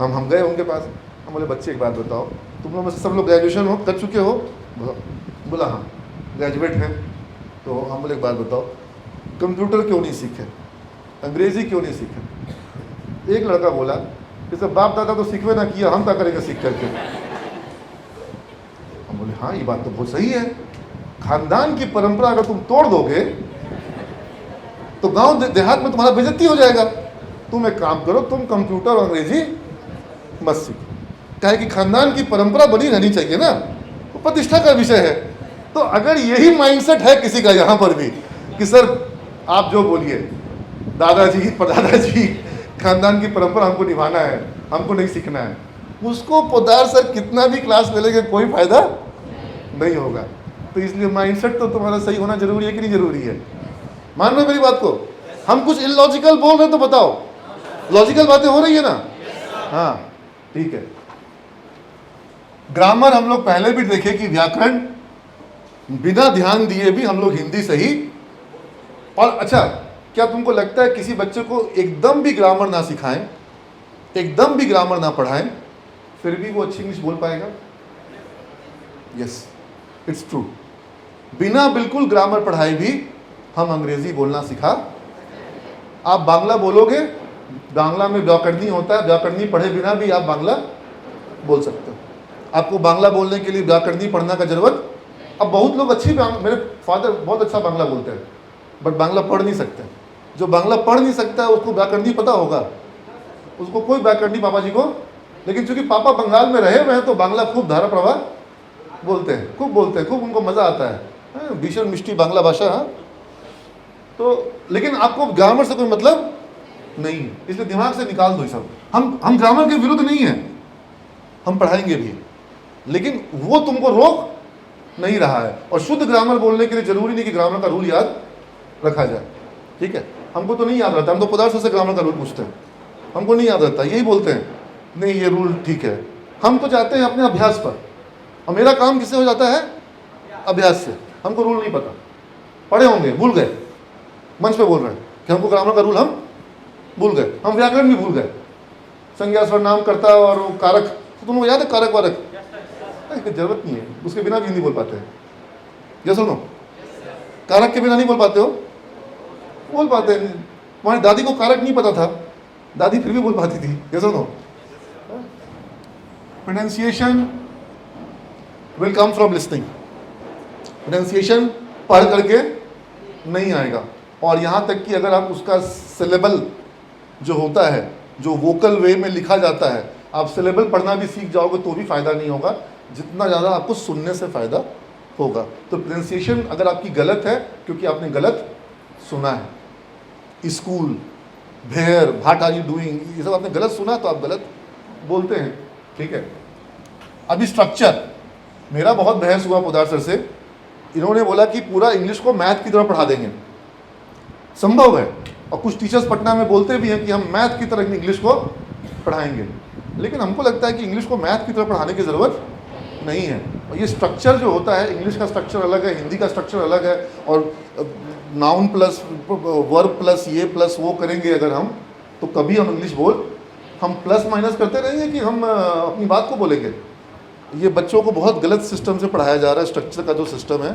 हम गए उनके पास, हम बोले बच्चे एक बात बताओ, तुम लोग में से सब लोग ग्रेजुएशन हो कर चुके हो? बोला हाँ ग्रेजुएट हैं। तो हम बोले एक बात बताओ, कंप्यूटर क्यों नहीं सीखे, अंग्रेज़ी क्यों नहीं सीखे? एक लड़का बोला कि सर बाप दादा तो सीखवे ना किया, हम क्या करेंगे सीख करके। हम बोले हाँ ये बात तो बहुत सही है, खानदान की परंपरा अगर तुम तोड़ दोगे तो गांव देहात में तुम्हारा बेइज्जती हो जाएगा। तुम एक काम करो, तुम कंप्यूटर और अंग्रेजी मत सीखो, कहे कि खानदान की परंपरा बनी रहनी चाहिए ना, वो प्रतिष्ठा का विषय है। तो अगर यही माइंडसेट है किसी का यहाँ पर भी कि सर आप जो बोलिए, दादाजी परदादाजी, खानदान की परंपरा हमको निभाना है, हमको नहीं सीखना है, उसको पोदार सर कितना भी क्लास ले लेंगे कोई फायदा नहीं होगा। तो इसलिए माइंडसेट तो तुम्हारा सही होना जरूरी है कि नहीं जरूरी है? मान लो मेरी बात को। हम कुछ इलॉजिकल बोल रहे हैं तो बताओ, लॉजिकल बातें हो रही है ना? हाँ ठीक है। ग्रामर हम लोग पहले भी देखे कि व्याकरण बिना ध्यान दिए भी हम लोग हिंदी सही। और अच्छा, क्या तुमको लगता है किसी बच्चे को एकदम भी ग्रामर ना सिखाएं, एकदम भी ग्रामर ना पढ़ाएं, फिर भी वो अच्छी इंग्लिश बोल पाएगा? Yes, it's true. बिना बिल्कुल ग्रामर पढ़ाए भी हम अंग्रेजी बोलना सिखा। आप बांग्ला बोलोगे, बांग्ला में व्याकरणी होता है, व्याकरणी पढ़े बिना भी आप बांग्ला बोल सकते हो। आपको बांग्ला बोलने के लिए व्याकरणी पढ़ना का जरूरत। अब बहुत लोग मेरे फादर बहुत अच्छा बांग्ला बोलते हैं, बट बांग्ला पढ़ नहीं सकते। जो बांग्ला पढ़ नहीं सकता है उसको व्याकरणी पता होगा, उसको कोई व्याकरणी पापा जी को, लेकिन चूंकि पापा बंगाल में रहे हुए हैं तो बांग्ला खूब धारा प्रवाह बोलते हैं, खूब बोलते हैं, खूब उनको मज़ा आता है। भीषण मिष्टी बांग्ला भाषा। तो लेकिन आपको ग्रामर से कोई मतलब नहीं है, इसलिए दिमाग से निकाल दो ये सब। हम ग्रामर के विरुद्ध नहीं है, हम पढ़ाएंगे भी, लेकिन वो तुमको रोक नहीं रहा है। और शुद्ध ग्रामर बोलने के लिए जरूरी नहीं कि ग्रामर का रूल याद रखा जाए, ठीक है। हमको तो नहीं याद रहता, हम तो पदार्थ से ग्रामर का रूल पूछते हैं, हमको नहीं याद रहता, यही बोलते हैं नहीं ये रूल ठीक है। हम तो जाते हैं अपने अभ्यास पर, और मेरा काम किससे हो जाता है? अभ्यास से। हमको रूल नहीं पता, पढ़े होंगे भूल गए, मंच पे बोल रहे हैं कि हमको ग्रामर का रूल हम भूल गए, हम व्याकरण भी भूल गए, संज्ञा सर्वनाम कर्ता और वो कारक, तो तुमको याद है कारक वारक? जरूरत नहीं है, उसके बिना भी हिंदी बोल पाते हैं। ये सुनो, कारक के बिना नहीं बोल पाते हो? बोल पाते हैं। तुम्हारी दादी को कारक नहीं पता था, दादी फिर भी बोल पाती थी। ये सुनो, pronunciation will come from listening. Pronunciation पढ़ करके नहीं आएगा, और यहाँ तक कि अगर आप उसका सिलेबल जो होता है, जो वोकल वे में लिखा जाता है, आप सिलेबल पढ़ना भी सीख जाओगे तो भी फायदा नहीं होगा, जितना ज़्यादा आपको सुनने से फायदा होगा। तो प्रोनाउंसिएशन अगर आपकी गलत है क्योंकि आपने गलत सुना है, school, where, what are you doing, ये सब आपने गलत सुना तो आप गलत बोलते हैं, ठीक है। अभी स्ट्रक्चर, मेरा बहुत बहस हुआ पोदार सर से, इन्होंने बोला कि पूरा इंग्लिश को मैथ की तरह पढ़ा देंगे। संभव है, और कुछ टीचर्स पटना में बोलते भी हैं कि हम मैथ की तरह इंग्लिश को पढ़ाएंगे, लेकिन हमको लगता है कि इंग्लिश को मैथ की तरह पढ़ाने की ज़रूरत नहीं है। और ये स्ट्रक्चर जो होता है, इंग्लिश का स्ट्रक्चर अलग है, हिंदी का स्ट्रक्चर अलग है, और नाउन प्लस वर्ब प्लस ये प्लस वो करेंगे अगर हम, तो कभी हम इंग्लिश हम प्लस माइनस करते रहेंगे कि हम अपनी बात को बोलेंगे। ये बच्चों को बहुत गलत सिस्टम से पढ़ाया जा रहा है। स्ट्रक्चर का जो सिस्टम है,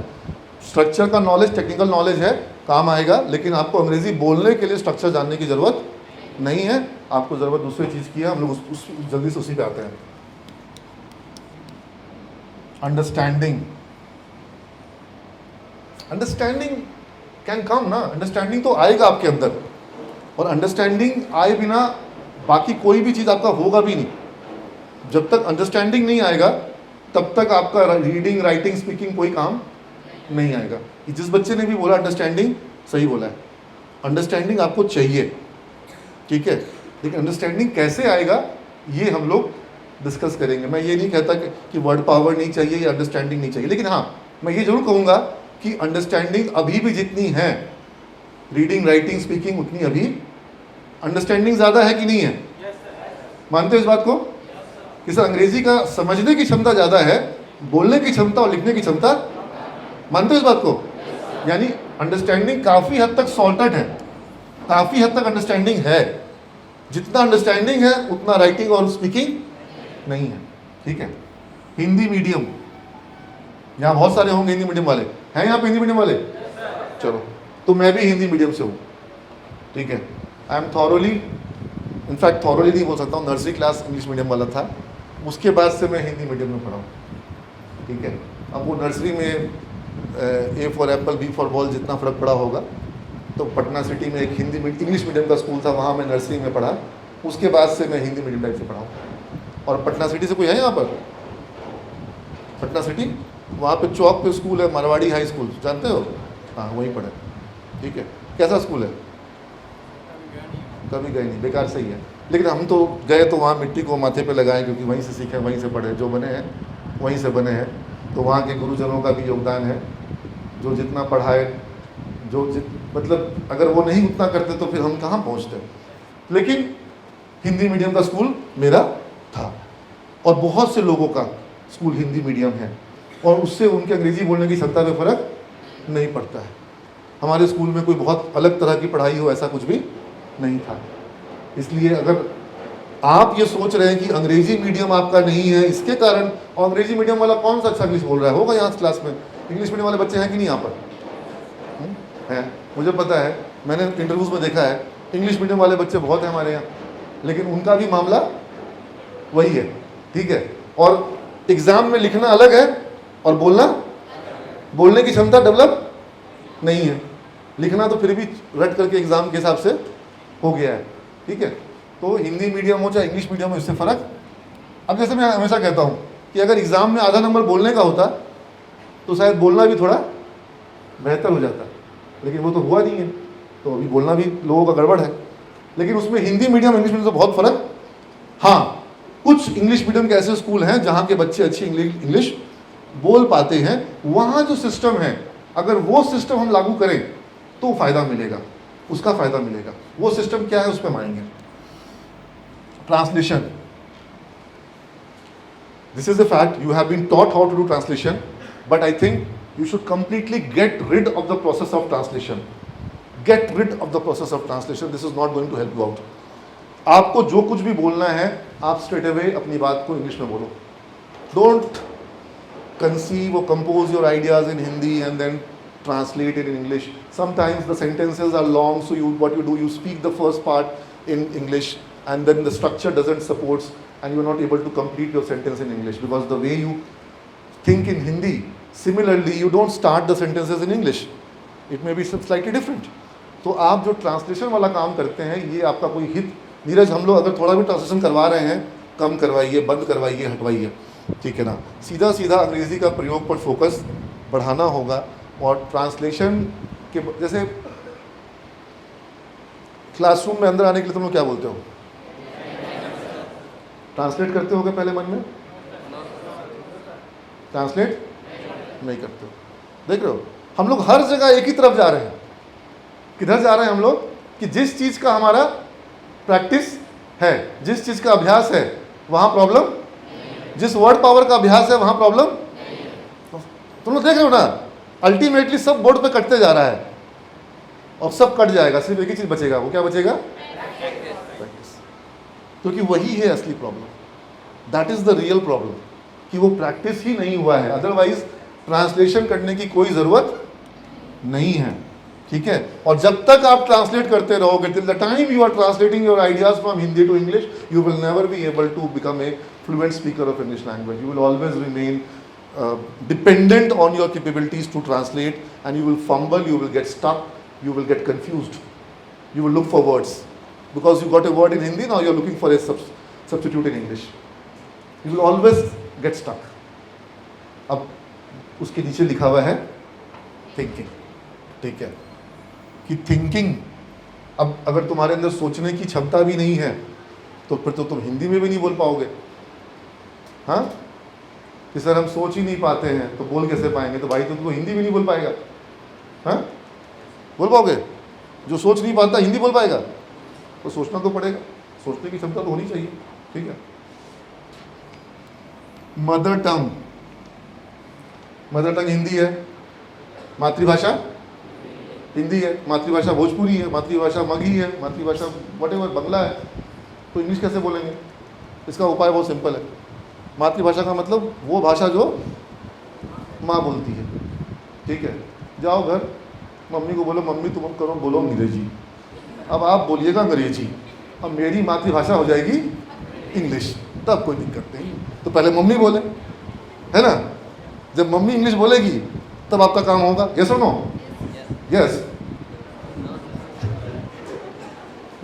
स्ट्रक्चर का नॉलेज टेक्निकल नॉलेज है, काम आएगा, लेकिन आपको अंग्रेजी बोलने के लिए स्ट्रक्चर जानने की ज़रूरत नहीं है। आपको ज़रूरत दूसरी चीज़ की है, हम लोग जल्दी से उसी पे आते हैं। अंडरस्टैंडिंग, अंडरस्टैंडिंग कैन कम ना, अंडरस्टैंडिंग तो आएगा आपके अंदर, और अंडरस्टैंडिंग आए बिना बाकी कोई भी चीज़ आपका होगा भी नहीं। जब तक अंडरस्टैंडिंग नहीं आएगा तब तक आपका रीडिंग राइटिंग स्पीकिंग कोई काम नहीं आएगा। जिस बच्चे ने भी बोला अंडरस्टैंडिंग, सही बोला है, अंडरस्टैंडिंग आपको चाहिए, ठीक है, लेकिन अंडरस्टैंडिंग कैसे आएगा ये हम लोग डिस्कस करेंगे। मैं ये नहीं कहता कि वर्ड पावर नहीं चाहिए या अंडरस्टैंडिंग नहीं चाहिए, लेकिन हाँ मैं ये जरूर कहूँगा कि अंडरस्टैंडिंग अभी भी जितनी है रीडिंग राइटिंग स्पीकिंग, उतनी अभी अंडरस्टैंडिंग ज़्यादा है कि नहीं है? मानते हो इस बात को कि सर अंग्रेजी का समझने की क्षमता ज़्यादा है, बोलने की क्षमता और लिखने की क्षमता, मानते हो इस बात को? यानी अंडरस्टैंडिंग काफ़ी हद तक सॉल्टेड है, काफ़ी हद तक अंडरस्टैंडिंग है। जितना अंडरस्टैंडिंग है उतना राइटिंग और स्पीकिंग नहीं है, ठीक है। हिंदी मीडियम, यहाँ बहुत सारे होंगे हिंदी मीडियम वाले, हैं यहाँ पे हिंदी मीडियम वाले? चलो, तो मैं भी हिंदी मीडियम से हूँ, ठीक है। I M thoroughly, in fact thoroughly नहीं बोल सकता हूँ, नर्सरी क्लास इंग्लिश मीडियम वाला था, उसके बाद से मैं हिंदी मीडियम में पढ़ा हूँ, ठीक है। अब वो नर्सरी में A for apple B for ball जितना फ़र्क पड़ा होगा, तो पटना सिटी में एक हिंदी इंग्लिश मीडियम का स्कूल था, वहाँ मैं नर्सरी में पढ़ा, उसके बाद से मैं हिंदी मीडियम टाइप से पढ़ा हूँ। और पटना सिटी से कोई है यहाँ पर? पटना सिटी, वहाँ पे चौक पे स्कूल है, मारवाड़ी हाई स्कूल, जानते हो? हाँ वहीं पढ़े, ठीक है। कैसा स्कूल है? कभी गए नहीं, बेकार से ही है, लेकिन हम तो गए तो वहाँ मिट्टी को माथे पे लगाएं, क्योंकि वहीं से सीखे, वहीं से पढ़े, जो बने हैं वहीं से बने हैं। तो वहाँ के गुरुजनों का भी योगदान है, जो जितना पढ़ाए, मतलब अगर वो नहीं उतना करते तो फिर हम कहाँ पहुँचते। लेकिन हिंदी मीडियम का स्कूल मेरा था, और बहुत से लोगों का स्कूल हिंदी मीडियम है, और उससे उनके अंग्रेजी बोलने की क्षमता में फ़र्क नहीं पड़ता है। हमारे स्कूल में कोई बहुत अलग तरह की पढ़ाई हो ऐसा कुछ भी नहीं था। इसलिए अगर आप ये सोच रहे हैं कि अंग्रेजी मीडियम आपका नहीं है इसके कारण, और अंग्रेजी मीडियम वाला कौन सा अच्छा इंग्लिश बोल रहा है, होगा यहाँ क्लास में? इंग्लिश मीडियम वाले बच्चे हैं कि नहीं यहाँ पर? हैं, मुझे पता है, मैंने इंटरव्यूज़ में देखा है, इंग्लिश मीडियम वाले बच्चे बहुत हैं हमारे यहाँ, लेकिन उनका भी मामला वही है, ठीक है। और एग्ज़ाम में लिखना अलग है और बोलने की क्षमता डेवलप नहीं है। लिखना तो फिर भी रट करके एग्ज़ाम के हिसाब से हो गया है, ठीक है। तो हिंदी मीडियम हो चाहे इंग्लिश मीडियम हो, इससे फ़र्क। अब जैसे मैं हमेशा कहता हूँ कि अगर एग्ज़ाम में आधा नंबर बोलने का होता तो शायद बोलना भी थोड़ा बेहतर हो जाता, लेकिन वो तो हुआ नहीं है। तो अभी बोलना भी लोगों का गड़बड़ है। लेकिन उसमें हिंदी मीडियम इंग्लिश मीडियम से बहुत फर्क, हाँ कुछ इंग्लिश मीडियम के ऐसे स्कूल हैं जहाँ के बच्चे अच्छी इंग्लिश बोल पाते हैं। वहाँ जो सिस्टम है, अगर वो सिस्टम हम लागू करें तो फ़ायदा मिलेगा, उसका फ़ायदा मिलेगा। वो सिस्टम क्या है उस पर हम आएंगे। Translation, this is the fact, you have been taught how to do translation, but I think you should completely get rid of the process of translation. Get rid of the process of translation. This is not going to help you out. आपको जो कुछ भी बोलना है आप straight away अपनी बात को इंग्लिश में बोलो. Don't conceive or compose your ideas in Hindi and then translate it in English. Sometimes the sentences are long, so what you do, you speak the first part in English and then the structure doesn't support and you're not able to complete your sentence in English because the way you think in Hindi, similarly you don't start the sentences in English. It may be slightly different. तो आप जो translation वाला काम करते हैं ये आपका कोई हित, नीरज हम लोग अगर थोड़ा भी ट्रांसलेशन करवा रहे हैं कम करवाइए, बंद करवाइए, हटवाइए, ठीक है ना। सीधा सीधा अंग्रेज़ी का प्रयोग पर फोकस बढ़ाना होगा। और ट्रांसलेशन के जैसे क्लासरूम में अंदर आने के लिए तुम लोग क्या बोलते हो? ट्रांसलेट करते होगे पहले मन में? ट्रांसलेट नहीं करते हो। देख रहे हो हम लोग हर जगह एक ही तरफ जा रहे हैं। किधर जा रहे हैं हम लोग कि जिस चीज़ का हमारा प्रैक्टिस है, जिस चीज़ का अभ्यास है वहाँ प्रॉब्लम, जिस वर्ड पावर का अभ्यास है वहाँ प्रॉब्लम। तुम लोग देख रहे हो ना, अल्टीमेटली सब बोर्ड पे कटते जा रहा है और सब कट जाएगा, सिर्फ एक ही चीज़ बचेगा। वो क्या बचेगा? प्रैक्टिस। क्योंकि वही है असली problem. That is the real problem कि वो प्रैक्टिस ही नहीं हुआ है। अदरवाइज ट्रांसलेशन करने की कोई ज़रूरत नहीं है, ठीक है। और जब तक आप ट्रांसलेट करते रहोगे, till the time you are translating your ideas from Hindi to English, you will never be able to become a fluent speaker of English language. You will always remain dependent on your capabilities to translate, and you will fumble, you will get stuck, you will get confused, you will look for words because you got a word in Hindi, now you are looking for a substitute in English. You will always get stuck. अब उसके नीचे लिखा हुआ है thinking, ठीक है, कि thinking, अब अगर तुम्हारे अंदर सोचने की क्षमता भी नहीं है तो फिर तो तुम हिंदी में भी नहीं बोल पाओगे। हाँ, कि सर हम सोच ही नहीं पाते हैं तो बोल कैसे पाएंगे? तो भाई तुमको हिंदी भी नहीं बोल पाएगा। हाँ, बोल पाओगे? जो सोच नहीं पाता हिंदी बोल पाएगा? तो सोचना तो पड़ेगा, सोचने की क्षमता तो होनी चाहिए, ठीक है। Mother tongue, mother tongue Hindi है, मातृभाषा हिंदी है, मातृभाषा भोजपुरी है, मातृभाषा मगही है, मातृभाषा व्हाटएवर बंगला है, तो इंग्लिश कैसे बोलेंगे? इसका उपाय बहुत सिंपल है। मातृभाषा का मतलब वो भाषा जो माँ बोलती है, ठीक है। जाओ घर, मम्मी को बोलो मम्मी तुम करो बोलो अंग्रेजी, अब आप बोलिएगा अंग्रेजी, अब मेरी मातृभाषा हो जाएगी इंग्लिश, तब कोई दिक्कत नहीं। तो पहले मम्मी बोले, है ना, जब मम्मी इंग्लिश बोलेगी तब आपका काम होगा। यस और नो? यस।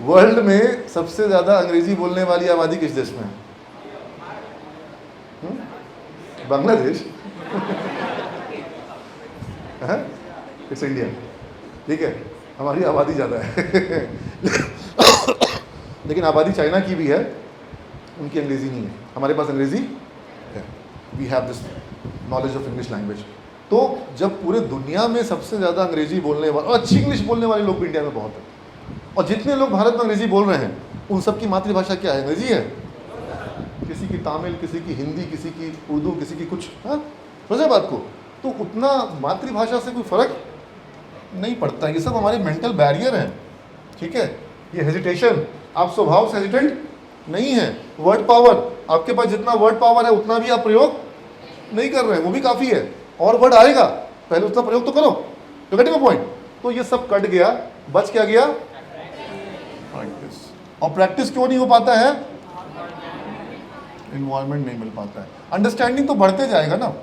वर्ल्ड में सबसे ज़्यादा अंग्रेजी बोलने वाली आबादी किस देश में है? बांग्लादेश। इट्स इंडिया, ठीक है, हमारी आबादी ज़्यादा है लेकिन आबादी चाइना की भी है, उनकी अंग्रेज़ी नहीं है, हमारे पास अंग्रेज़ी है। We have this knowledge of English language. तो जब पूरे दुनिया में सबसे ज़्यादा अंग्रेज़ी बोलने वाले और अच्छी इंग्लिश बोलने वाले लोग भी इंडिया में बहुत हैं, और जितने लोग भारत में अंग्रेज़ी बोल रहे हैं उन सब की मातृभाषा क्या है? अंग्रेज़ी है। किसी की तमिल, किसी की हिंदी, किसी की उर्दू, किसी की कुछ, हाँ समझे बात को? तो उतना मातृभाषा से कोई फ़र्क नहीं पड़ता। ये सब हमारे मेंटल बैरियर हैं, ठीक है। ये हेजिटेशन, आप स्वभाव से हेजिटेंट नहीं है। वर्ड पावर, आपके पास जितना वर्ड पावर है उतना भी आप प्रयोग नहीं कर रहे हैं, वो भी काफ़ी है, और वर्ड आएगा, पहले उतना प्रयोग तो करो। तो गेटिंग अ पॉइंट? तो ये सब कट गया, बच क्या गया? प्रैक्टिस। और प्रैक्टिस क्यों नहीं हो पाता है? इन्वॉल्वमेंट नहीं मिल पाता है। अंडरस्टैंडिंग तो बढ़ते जाएगा ना,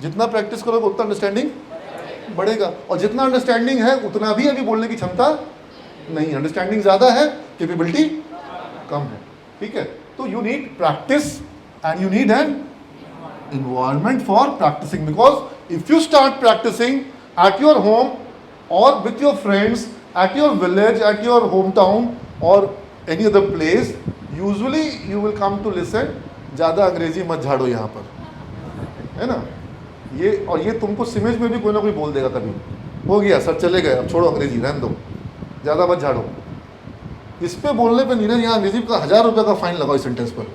जितना प्रैक्टिस करोगे उतना अंडरस्टैंडिंग बढ़ेगा, और जितना अंडरस्टैंडिंग है उतना भी अभी बोलने की क्षमता नहीं। अंडरस्टैंडिंग ज़्यादा है, कैपेबिलिटी कम है, ठीक है। तो you need practice and you need an involvement for practicing, because if you start practicing at your home और with your friends At your village, at your hometown or any other place, usually you will come to listen. ज़्यादा अंग्रेजी मत झाड़ो यहाँ पर, है ना? ये तुमको सिमेज में भी कोई ना कोई बोल देगा कभी, हो गया सर चले गए, अब छोड़ो अंग्रेजी, रहने दो, ज़्यादा मत झाड़ो। इस पे बोलने पे नीरज यहाँ अंग्रेजी का 1000 रुपये का फाइन लगाओ इस सेंटेंस पर,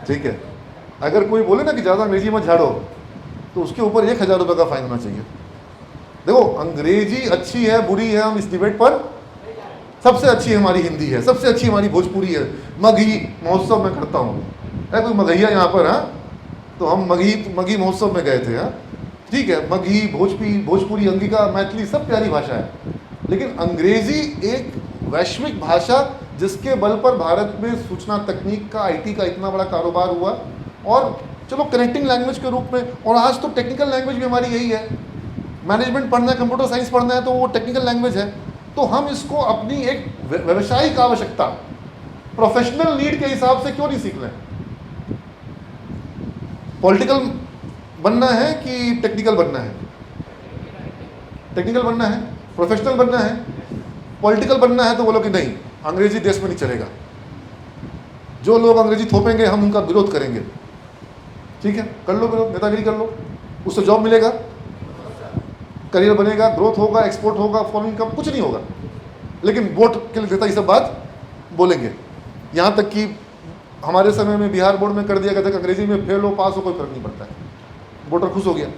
ठीक है? अगर कोई बोले ना कि ज़्यादा अंग्रेजी मत झाड़ो, तो उसके ऊपर 1000 रुपये का फाइन होना चाहिए। देखो अंग्रेजी अच्छी है बुरी है, हम इस डिबेट पर, सबसे अच्छी हमारी हिंदी है, सबसे अच्छी हमारी भोजपुरी है। मगही महोत्सव में करता हूँ, है कोई मगहिया यहाँ पर? हाँ, तो हम मगही महोत्सव में गए थे। हाँ ठीक है, मगही, भोजपुरी, अंगिका, मैथिली सब प्यारी भाषा है, लेकिन अंग्रेजी एक वैश्विक भाषा जिसके बल पर भारत में सूचना तकनीक का, IT का इतना बड़ा कारोबार हुआ, और चलो कनेक्टिंग लैंग्वेज के रूप में, और आज तो टेक्निकल लैंग्वेज भी हमारी यही है। मैनेजमेंट पढ़ना है, कंप्यूटर साइंस पढ़ना है, तो वो टेक्निकल लैंग्वेज है। तो हम इसको अपनी एक व्यावसायिक आवश्यकता, प्रोफेशनल नीड के हिसाब से क्यों नहीं सीख रहे? पॉलिटिकल बनना है कि टेक्निकल बनना है? टेक्निकल बनना है, प्रोफेशनल बनना है। पॉलिटिकल बनना है तो बोलो कि नहीं, अंग्रेजी देश में नहीं चलेगा, जो लोग अंग्रेजी थोपेंगे हम उनका विरोध करेंगे। ठीक है, कर लो विरोध, नेतागिरी कर लो, उससे जॉब मिलेगा, करियर बनेगा, ग्रोथ होगा, एक्सपोर्ट होगा, फॉरेन इनकम, कुछ नहीं होगा। लेकिन वोट के लिए नेता ये सब बात बोलेंगे। यहाँ तक कि हमारे समय में बिहार बोर्ड में कर दिया गया था, अंग्रेजी में फेल हो पास हो कोई फर्क नहीं पड़ता है, वोटर खुश हो गया।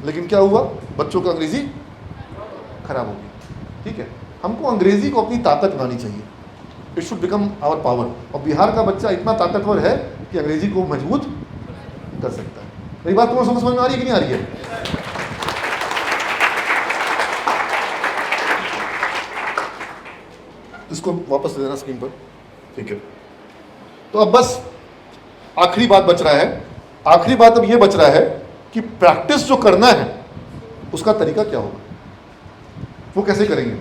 लेकिन क्या हुआ, बच्चों का अंग्रेजी खराब हो गई। ठीक है, हमको अंग्रेजी को अपनी ताकत बनानी चाहिए, it should become our power. और बिहार का बच्चा इतना ताकतवर है कि अंग्रेजी को मजबूत कर सकता है। मेरी बात तुम्हें समझ में आ रही है कि नहीं आ रही है? इसको वापस दे देना स्क्रीन पर, ठीक है। तो अब बस आखिरी बात बच रहा है, आखिरी बात अब ये बच रहा है कि प्रैक्टिस जो करना है उसका तरीका क्या होगा, वो कैसे करेंगे?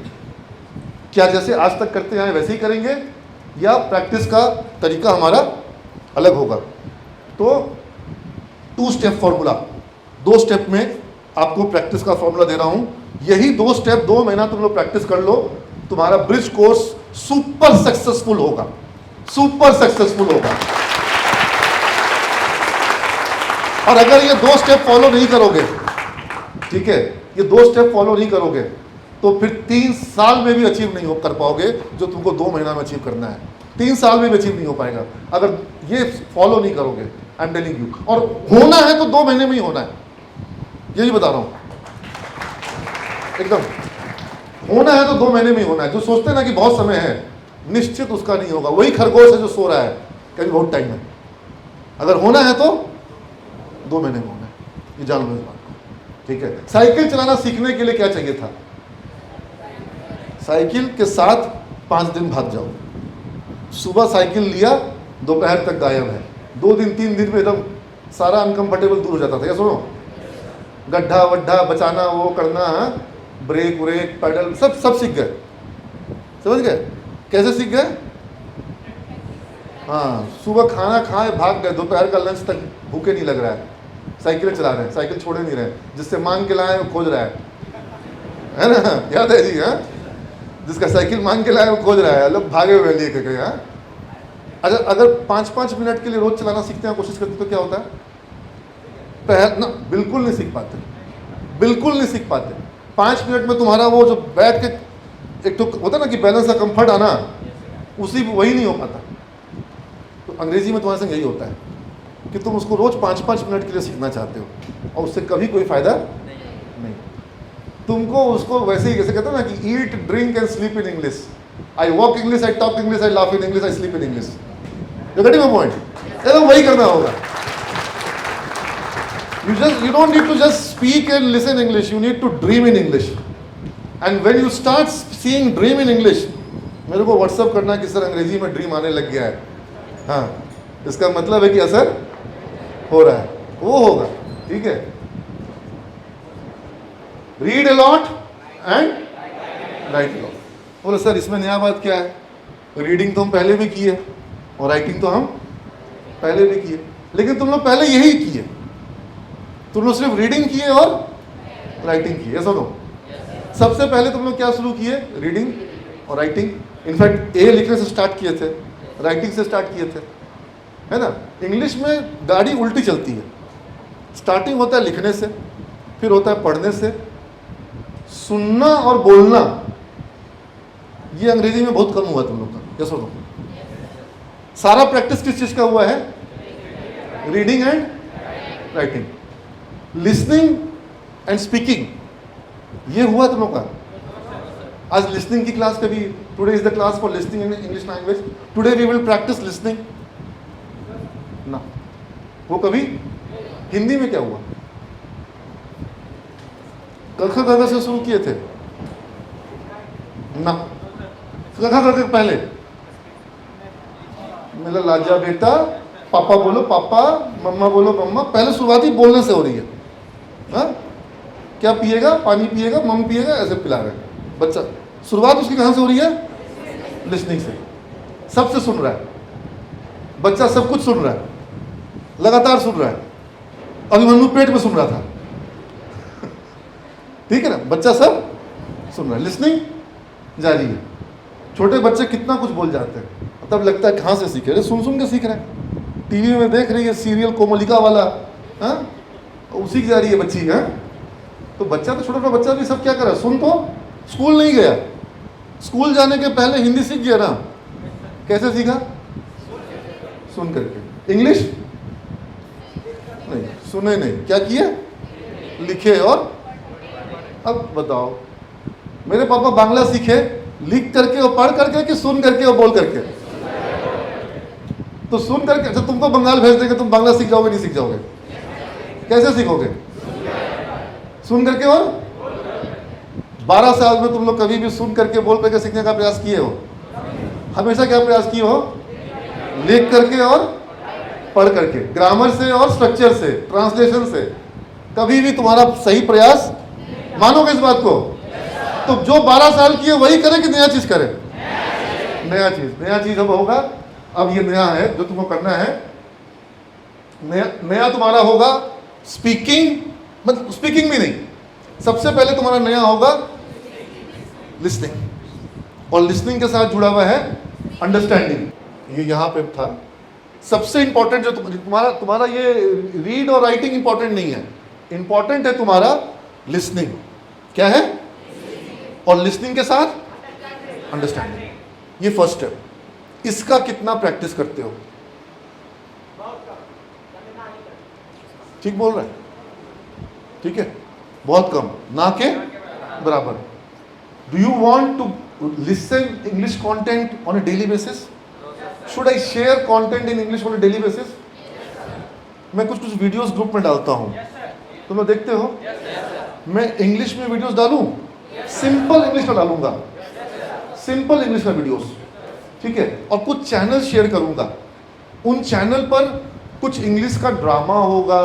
क्या जैसे आज तक करते आए वैसे ही करेंगे, या प्रैक्टिस का तरीका हमारा अलग होगा? तो 2 स्टेप फॉर्मूला, 2 स्टेप में आपको प्रैक्टिस का फॉर्मूला दे रहा हूं। यही 2 स्टेप 2 महीना तुम लोग प्रैक्टिस कर लो, तुम्हारा ब्रिज कोर्स सुपर सक्सेसफुल होगा, सुपर सक्सेसफुल होगा। और अगर ये 2 स्टेप फॉलो नहीं करोगे, ठीक है, ये 2 स्टेप फॉलो नहीं करोगे तो फिर 3 साल में भी अचीव नहीं कर पाओगे जो तुमको 2 महीना में अचीव करना है। 3 साल में भी अचीव नहीं हो पाएगा अगर ये फॉलो नहीं करोगे। आई एम टेलिंग यू, और होना है तो 2 महीने में ही होना है, यही बता रहा हूं एकदम। होना है तो 2 महीने में ही होना है। जो सोचते हैं ना कि बहुत समय है, निश्चित उसका नहीं होगा। वही खरगोश है जो सो रहा है कभी बहुत टाइम है। अगर होना है तो 2 महीने में होना है, ये जान लो इस बात को, ठीक है। साइकिल चलाना सीखने के लिए क्या चाहिए था? साइकिल के साथ 5 दिन भाग जाओ। सुबह साइकिल लिया, दोपहर तक गायब है। 2 दिन 3 दिन में एकदम सारा अनकंफर्टेबल दूर हो जाता था। क्या सुनो, गड्ढा वड्ढा बचाना, वो करना, ब्रेक व्रेक पैडल सब सीख गए। समझ गए कैसे सीख गए? हाँ, सुबह खाना खाए भाग गए, दोपहर का लंच तक भूखे नहीं लग रहा है, साइकिल चला रहे हैं, साइकिल छोड़े नहीं रहे, जिससे मांग के लाए वो खोज रहा है ना? याद है जी? हाँ, जिसका साइकिल मांग के लाए वो खोज रहा है, लोग भागे हुए लिए कहीं। हाँ, अगर 5-5 मिनट के लिए रोज चलाना सीखते हैं, कोशिश करते तो क्या होता है? ना बिल्कुल नहीं सीख पाते, बिल्कुल नहीं सीख पाते। 5 मिनट में तुम्हारा वो जो बैठ के एक तो होता ना कि बैलेंस का कंफर्ट आना, उसी वही नहीं हो पाता। तो अंग्रेजी में तुम्हारे संग यही होता है कि तुम उसको रोज 5-5 मिनट के लिए सीखना चाहते हो, और उससे कभी कोई फायदा नहीं। तुमको उसको वैसे ही, जैसे कहते हैं ना कि eat drink and sleep in English. I walk English, I talk English, I laugh in English, I sleep in English. You getting my point? एकदम वही करना होगा। You don't need to just speak and listen English, you need to dream in English. And when you start seeing dream in English, मेरे को WhatsApp करना कि sir अंग्रेजी में ड्रीम आने लग गया है, हाँ, इसका मतलब है कि असर हो रहा है, वो होगा। ठीक है, read a lot and right a lot. बोलो सर इसमें नया बात क्या है? रीडिंग तो हम पहले भी किए और राइटिंग तो हम पहले भी किए, लेकिन तुम लोग पहले यही किए, तुम लोग सिर्फ रीडिंग किए और राइटिंग किए, सुनो। सबसे पहले तुम लोग क्या शुरू किए? रीडिंग और राइटिंग। इनफैक्ट ए लिखने से स्टार्ट किए थे, राइटिंग से स्टार्ट किए थे, है ना। इंग्लिश में गाड़ी उल्टी चलती है, स्टार्टिंग होता है लिखने से, फिर होता है पढ़ने से। सुनना और बोलना ये अंग्रेजी में बहुत कम हुआ तुम लोग का, क्या सुनो? सारा प्रैक्टिस किस चीज का हुआ है? Reading and writing. Listening and speaking ये हुआ तुम लोग का। आज लिसनिंग की क्लास कभी, today is the class for listening in English language, today we will practise listening ना। वो कभी हिंदी में क्या हुआ? क ख ग घ से शुरू किए थे ना। क ख ग घ पहले मेरा लाजा बेटा, पापा बोलो पापा, मम्मा बोलो मम्मा। पहले शुरुआती बोलने से हो रही है। हाँ, क्या पिएगा? पानी पिएगा, मम्मी पिएगा, ऐसे पिला रहे हैं बच्चा। शुरुआत उसकी कहाँ से हो रही है? लिसनिंग से। सबसे सुन रहा है बच्चा, सब कुछ सुन रहा है, लगातार सुन रहा है। अभिमन्यु पेट में सुन रहा था, ठीक है ना। बच्चा सब सुन रहा है, लिसनिंग जारी है। छोटे बच्चे कितना कुछ बोल जाते हैं, तब लगता है कहाँ से सीखे? अरे सुन सुन के सीख रहे हैं। टीवी में देख रही है सीरियल कोमलिका वाला, हाँ, उसी की जा रही है बच्ची। हाँ, तो बच्चा तो छोटा बच्चा भी सब क्या कर रहा है? सुन। तो स्कूल नहीं गया, स्कूल जाने के पहले हिंदी सीख गया ना। कैसे सीखा? सुन करके। इंग्लिश नहीं, सुने नहीं, क्या किए? लिखे। और अब बताओ, मेरे पापा बांग्ला सीखे लिख करके और पढ़ करके कि सुन करके और बोल करके? तो सुन करके। अच्छा, तुमको बंगाल भेज देंगे, तुम बांग्ला सीख जाओगे? नहीं सीख जाओगे। कैसे सीखोगे? सुन करके और 12 साल में तुम लोग कभी भी सुन करके बोल करके सीखने का प्रयास किए हो? हमेशा क्या प्रयास किए हो? लिख करके और पढ़ करके, ग्रामर से और स्ट्रक्चर से, ट्रांसलेशन से। कभी भी तुम्हारा सही प्रयास, मानोगे इस बात को? तो जो 12 साल की है वही करे कि नया चीज करे? नया चीज। नया चीज अब होगा। अब ये नया है जो तुमको करना है। नया तुम्हारा होगा स्पीकिंग। मतलब स्पीकिंग भी नहीं, सबसे पहले तुम्हारा नया होगा लिसनिंग। और लिसनिंग के साथ जुड़ा हुआ है अंडरस्टैंडिंग। ये यहां पे था। सबसे इंपॉर्टेंट जो तुम्हारा ये रीड और राइटिंग इंपॉर्टेंट नहीं है, इंपॉर्टेंट है तुम्हारा लिसनिंग। क्या है? और लिसनिंग के साथ अंडरस्टैंडिंग। ये फर्स्ट स्टेप। इसका कितना प्रैक्टिस करते हो? ठीक बोल रहा है? ठीक है, बहुत कम, ना के बराबर। Do you want to listen English content on a daily basis? Should I share content in English on a daily basis? मैं कुछ वीडियोस ग्रुप में डालता हूं, तुम लोग देखते हो? मैं इंग्लिश में वीडियोस डालूं, सिंपल इंग्लिश में डालूंगा, सिंपल इंग्लिश में वीडियोस, ठीक है। और कुछ चैनल शेयर करूंगा, उन चैनल पर कुछ इंग्लिश का ड्रामा होगा,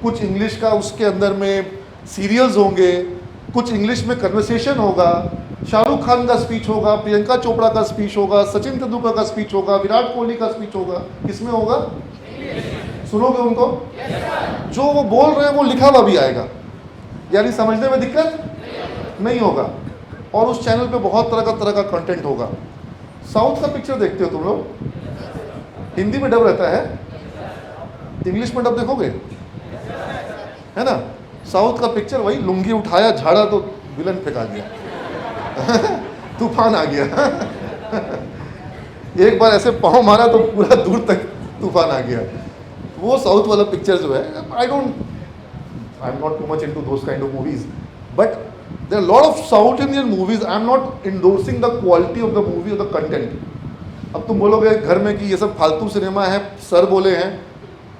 कुछ इंग्लिश का उसके अंदर में सीरियल्स होंगे, कुछ इंग्लिश में कन्वर्सेशन होगा, शाहरुख खान का स्पीच होगा, प्रियंका चोपड़ा का स्पीच होगा, सचिन तेंदुलकर का स्पीच होगा, विराट कोहली का स्पीच होगा। किसमें होगा? सुनोगे उनको? जो वो बोल रहे हैं वो लिखा हुआ भी आएगा, यानी समझने में दिक्कत नहीं होगा। और उस चैनल पे बहुत तरह का कंटेंट होगा। साउथ का पिक्चर देखते हो तुम लोग? हिंदी में डब रहता है, इंग्लिश में डब देखोगे, है ना। साउथ का पिक्चर वही, लुंगी उठाया, झाड़ा तो विलन फेंका दिया तूफान आ गया एक बार ऐसे पाँव मारा तो पूरा दूर तक तूफान आ गया। वो साउथ वाला पिक्चर जो है, I am not too much into those kind of movies, but there are lot of South Indian movies. I am not endorsing the quality of the movie, of the content. अब तुम बोलोगे घर में कि ये सब फालतू सिनेमा है, सर बोले हैं,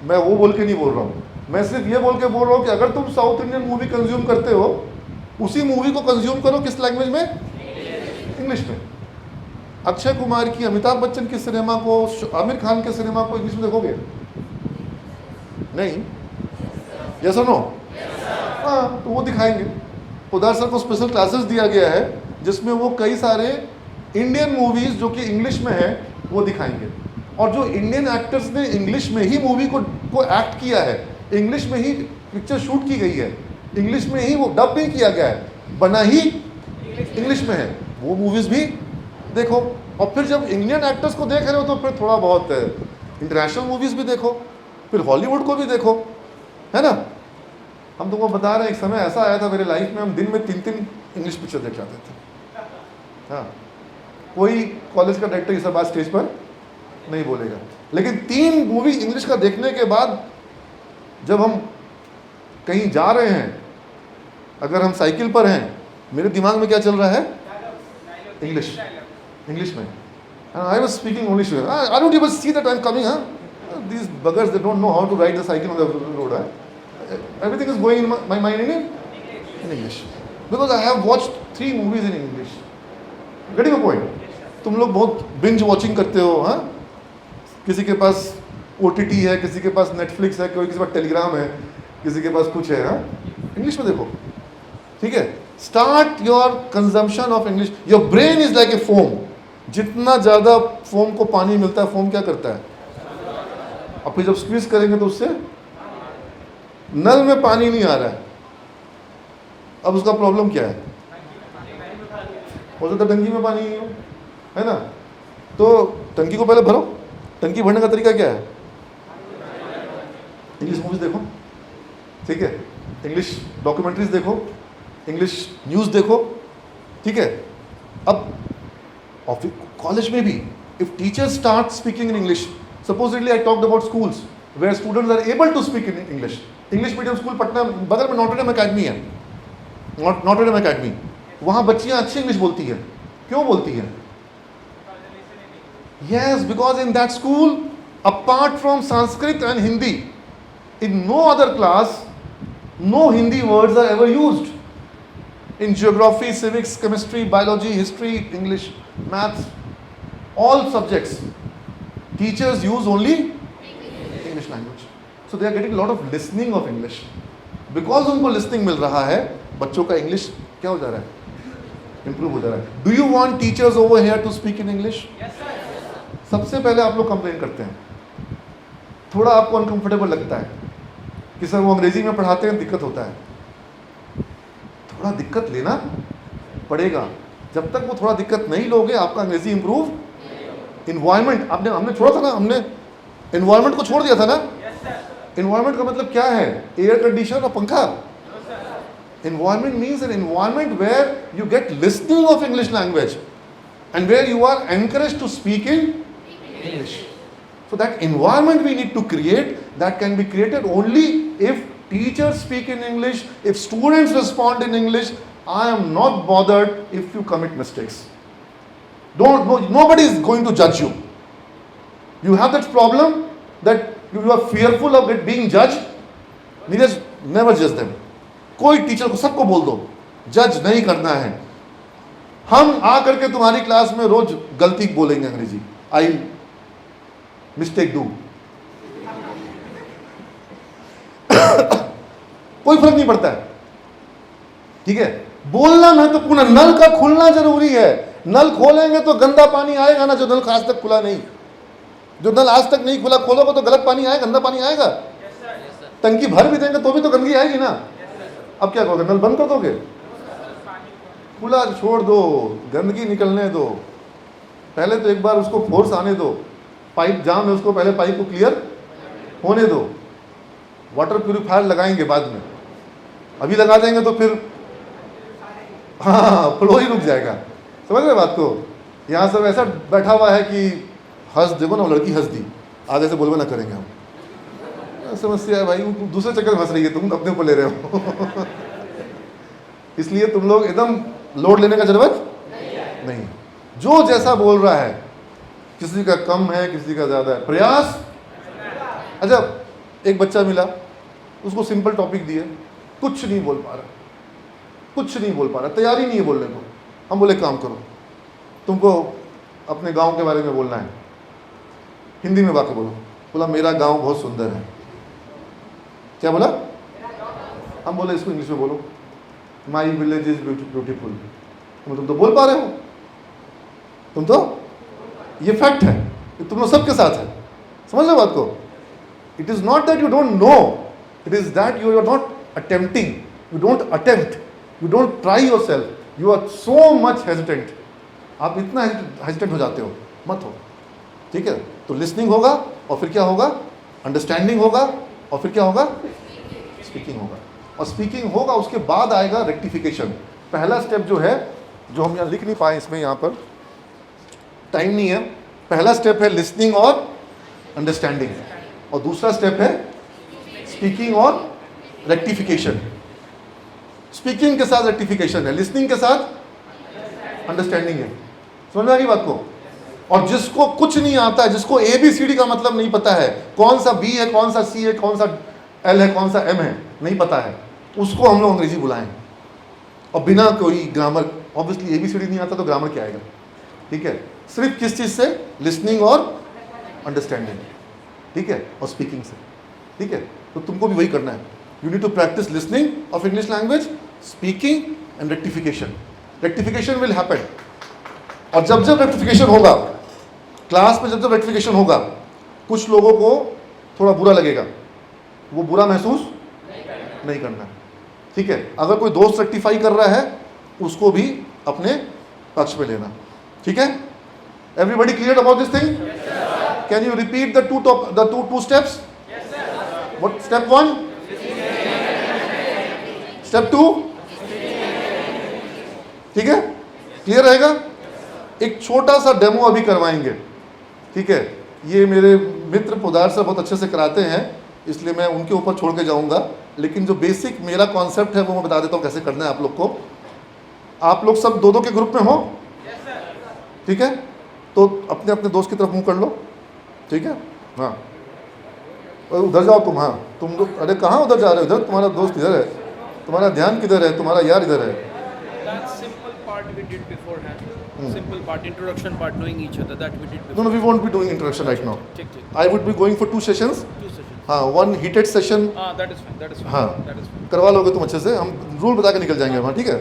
मैं वो बोल के नहीं बोल रहा हूँ। मैं सिर्फ ये बोल के बोल रहा हूँ कि अगर तुम साउथ इंडियन मूवी कंज्यूम करते हो, उसी मूवी को कंज्यूम करो किस लैंग्वेज में? इंग्लिश में। अक्षय कुमार की, अमिताभ बच्चन की सिनेमा को, आमिर खान के सिनेमा को इंग्लिश में देखोगे? नहीं, यस और नो? हाँ, तो वो दिखाएंगे। पोदार सर को स्पेशल क्लासेस दिया गया है जिसमें वो कई सारे इंडियन मूवीज जो कि इंग्लिश में है वो दिखाएंगे। और जो इंडियन एक्टर्स ने इंग्लिश में ही मूवी को एक्ट किया है, इंग्लिश में ही पिक्चर शूट की गई है, इंग्लिश में ही वो डब नहीं किया गया है, बना ही इंग्लिश में है, वो मूवीज़ भी देखो। और फिर जब इंडियन एक्टर्स को देख रहे हो तो फिर थोड़ा बहुत इंटरनेशनल मूवीज़ भी देखो, फिर हॉलीवुड को भी देखो, है ना। हम तुमको बता रहे हैं, एक समय ऐसा आया था मेरे लाइफ में, हम दिन में 3-3 इंग्लिश पिक्चर देख जाते थे। हाँ, कोई कॉलेज का डायरेक्टर ये सब बात स्टेज पर नहीं बोलेगा, लेकिन 3 मूवी इंग्लिश का देखने के बाद जब हम कहीं जा रहे हैं, अगर हम साइकिल पर हैं, मेरे दिमाग में क्या चल रहा है? इंग्लिश में। I was speaking English. I don't even see that I am coming. These buggers, they don't know how to ride the cycle on the road. Everything is going in my mind in English. Because I have watched 3 movies in English. Getting a point? तुम लोग बहुत binge watching करते हो, हाँ? किसी के पास OTT है, किसी के पास Netflix है, कोई किसी के पास Telegram है, किसी के पास कुछ है, हाँ? इंग्लिश में देखो, ठीक है? Start your consumption of English. Your brain is like a foam. जितना ज़्यादा फोम को पानी मिलता है, फोम क्या करता है? अब फिर जब स्क्वीज करेंगे तो उससे नल में पानी नहीं आ रहा है। अब उसका प्रॉब्लम क्या है? हो सकता है टंकी में पानी नहीं हो, है ना। तो टंकी को पहले भरो। टंकी भरने का तरीका क्या है? इंग्लिश मूवीज देखो, ठीक है, इंग्लिश डॉक्यूमेंट्रीज देखो, इंग्लिश न्यूज़ देखो, ठीक है। अब कॉलेज में भी if teachers start speaking in English, supposedly I talked about schools where students are able to speak in English. English medium school Patna बगल में नॉटरडेम एकेडमी है, नॉटरडेम एकेडमी, वहाँ बच्चियाँ अच्छी इंग्लिश बोलती हैं। क्यों बोलती हैं? Yes, because in that school, apart from Sanskrit and Hindi, in no other class, no Hindi words are ever used. In geography, civics, chemistry, biology, history, English, maths, all subjects, teachers use only English language. So they are getting a lot of listening of English. Because उनको listening मिल रहा है, बच्चों का English क्या हो जा रहा है? Improve हो जा रहा है. Do you want teachers over here to speak in English? Yes, sir. सबसे पहले आप लोग कंप्लेन करते हैं, थोड़ा आपको अनकंफर्टेबल लगता है कि सर वो अंग्रेजी में पढ़ाते हैं, दिक्कत होता है। थोड़ा दिक्कत लेना पड़ेगा। जब तक वो थोड़ा दिक्कत नहीं लोगे, आपका अंग्रेजी इंप्रूव। इन्वायरमेंट हमने छोड़ा था ना, हमने इन्वायरमेंट को छोड़ दिया था ना। इन्वायरमेंट का मतलब क्या है? एयर कंडीशन और पंखा। Environment means an environment where you get listening of English language and where you are encouraged to speak in English. So that environment we need to create, that can be created only if teachers speak in English, if students respond in English. I am not bothered if you commit mistakes. Nobody is going to judge you. You have that problem that you are fearful of being judged. Never judge them. कोई teacher को सबको बोल दो, जज नहीं करना है। हम आ करके तुम्हारी क्लास में रोज गलती बोलेंगे अंग्रेजी, आई मिस्टेक डू, कोई फर्क नहीं पड़ता है, ठीक है। बोलना महत्वपूर्ण है, नल का खुलना जरूरी है। नल खोलेंगे तो गंदा पानी आएगा ना, जो नल आज तक खुला नहीं, जो नल आज तक नहीं खुला, खोलोगे तो गलत पानी आएगा, गंदा पानी आएगा। टंकी भर भी देंगे तो भी तो गंदगी आएगी ना। अब क्या करोगे? नल बंद कर दोगे? खुला छोड़ दो, गंदगी निकलने दो। पहले तो एक बार उसको फोर्स आने दो, पाइप जाम है उसको, पहले पाइप को क्लियर होने दो। वाटर प्यूरिफायर लगाएंगे बाद में, अभी लगा देंगे तो फिर हाँ फ्लो ही रुक जाएगा। समझ रहे बात को? यहाँ सब ऐसा बैठा हुआ है कि हंस, देखो ना वो लड़की हंस दी, आगे से बोलबे ना करेंगे हम। समस्या है भाई, दूसरे चक्कर में हंस रही है, तुम अपने ऊपर ले रहे हो। इसलिए तुम लोग एकदम लोड लेने का जरूरत नहीं। जो जैसा बोल रहा है, किसी का कम है, किसी का ज्यादा है, प्रयास। अच्छा, एक बच्चा मिला, उसको सिंपल टॉपिक दिए, कुछ नहीं बोल पा रहा, कुछ नहीं बोल पा रहा, तैयारी नहीं है बोलने को। हम बोले काम करो, तुमको अपने गांव के बारे में बोलना है, हिंदी में बात बोलो। बोला मेरा गांव बहुत सुंदर है। क्या बोला? हम बोले इसको इंग्लिश में बोलो, माई विलेज इज ब्यूटीफुल। तुम तो बोल पा रहे हो, तुम तो, ये फैक्ट है, तुम लोग सबके साथ है। समझ लो बात को? It is not that you don't know, it is that you are not attempting, you don't attempt, you don't try yourself. You are so much hesitant, आप इतना हेजिटेंट हो जाते हो, मत हो, ठीक है। तो लिसनिंग होगा और फिर क्या होगा, अंडरस्टैंडिंग होगा और फिर क्या होगा, स्पीकिंग होगा। और स्पीकिंग होगा उसके बाद आएगा रेक्टिफिकेशन। पहला स्टेप जो है, जो हम यहाँ लिख नहीं पाए इसमें, यहाँ पर टाइम नहीं है, पहला स्टेप है लिसनिंग और अंडरस्टैंडिंग, और दूसरा स्टेप है स्पीकिंग और रेक्टिफिकेशन। स्पीकिंग के साथ रेक्टिफिकेशन है, लिसनिंग के साथ अंडरस्टैंडिंग है। समझ में आ गई बात को। और जिसको कुछ नहीं आता है, जिसको ABCD का मतलब नहीं पता है, कौन सा B है, कौन सा C है, कौन सा L है, कौन सा M है, नहीं पता है, उसको हम लोग अंग्रेजी बुलाएं। और बिना कोई ग्रामर, ऑब्वियसली ABCD नहीं आता तो ग्रामर क्या आएगा, ठीक है। सिर्फ किस चीज़ से, लिसनिंग और अंडरस्टैंडिंग, ठीक है, और स्पीकिंग से, ठीक है। तो तुमको भी वही करना है। You need to practise listening of English language, speaking and rectification. Rectification will happen, और जब जब रेक्टिफिकेशन होगा, क्लास में जब जब रेक्टिफिकेशन होगा, कुछ लोगों को थोड़ा बुरा लगेगा, वो बुरा महसूस नहीं करना है, ठीक है। अगर कोई दोस्त रेक्टिफाई कर रहा है, उसको भी अपने पक्ष में लेना, ठीक है। Everybody clear about this thing? Can you repeat the two steps? What step 1, step 2, ठीक है, क्लियर रहेगा। एक छोटा सा डेमो अभी करवाएंगे, ठीक है। ये मेरे मित्र पोदार से बहुत अच्छे से कराते हैं, इसलिए मैं उनके ऊपर छोड़ के जाऊंगा, लेकिन जो बेसिक मेरा कॉन्सेप्ट है वो मैं बता देता हूँ कैसे करना है आप लोग को। आप लोग सब दो के ग्रुप में हो, ठीक है, तो अपने अपने दोस्त की तरफ मुंह कर लो, ठीक है। हाँ, और उधर जाओ तुम, हाँ तुम लोग, अरे कहाँ उधर जा रहे हो, इधर तुम्हारा दोस्त इधर है, तुम्हारा ध्यान किधर है, तुम्हारा यार इधर है। That simple part we did beforehand. Simple part, introduction part, knowing each other, that we did before. No, we won't be doing introduction right now. Check, check. I would be going for 2 sessions. 2 sessions. हाँ, 1 heated session, That is fine, that is fine. हाँ, That is fine. करवा लोगे तुम अच्छे से, हम rule बता के निकल जाएंगे वहाँ, ठीक है।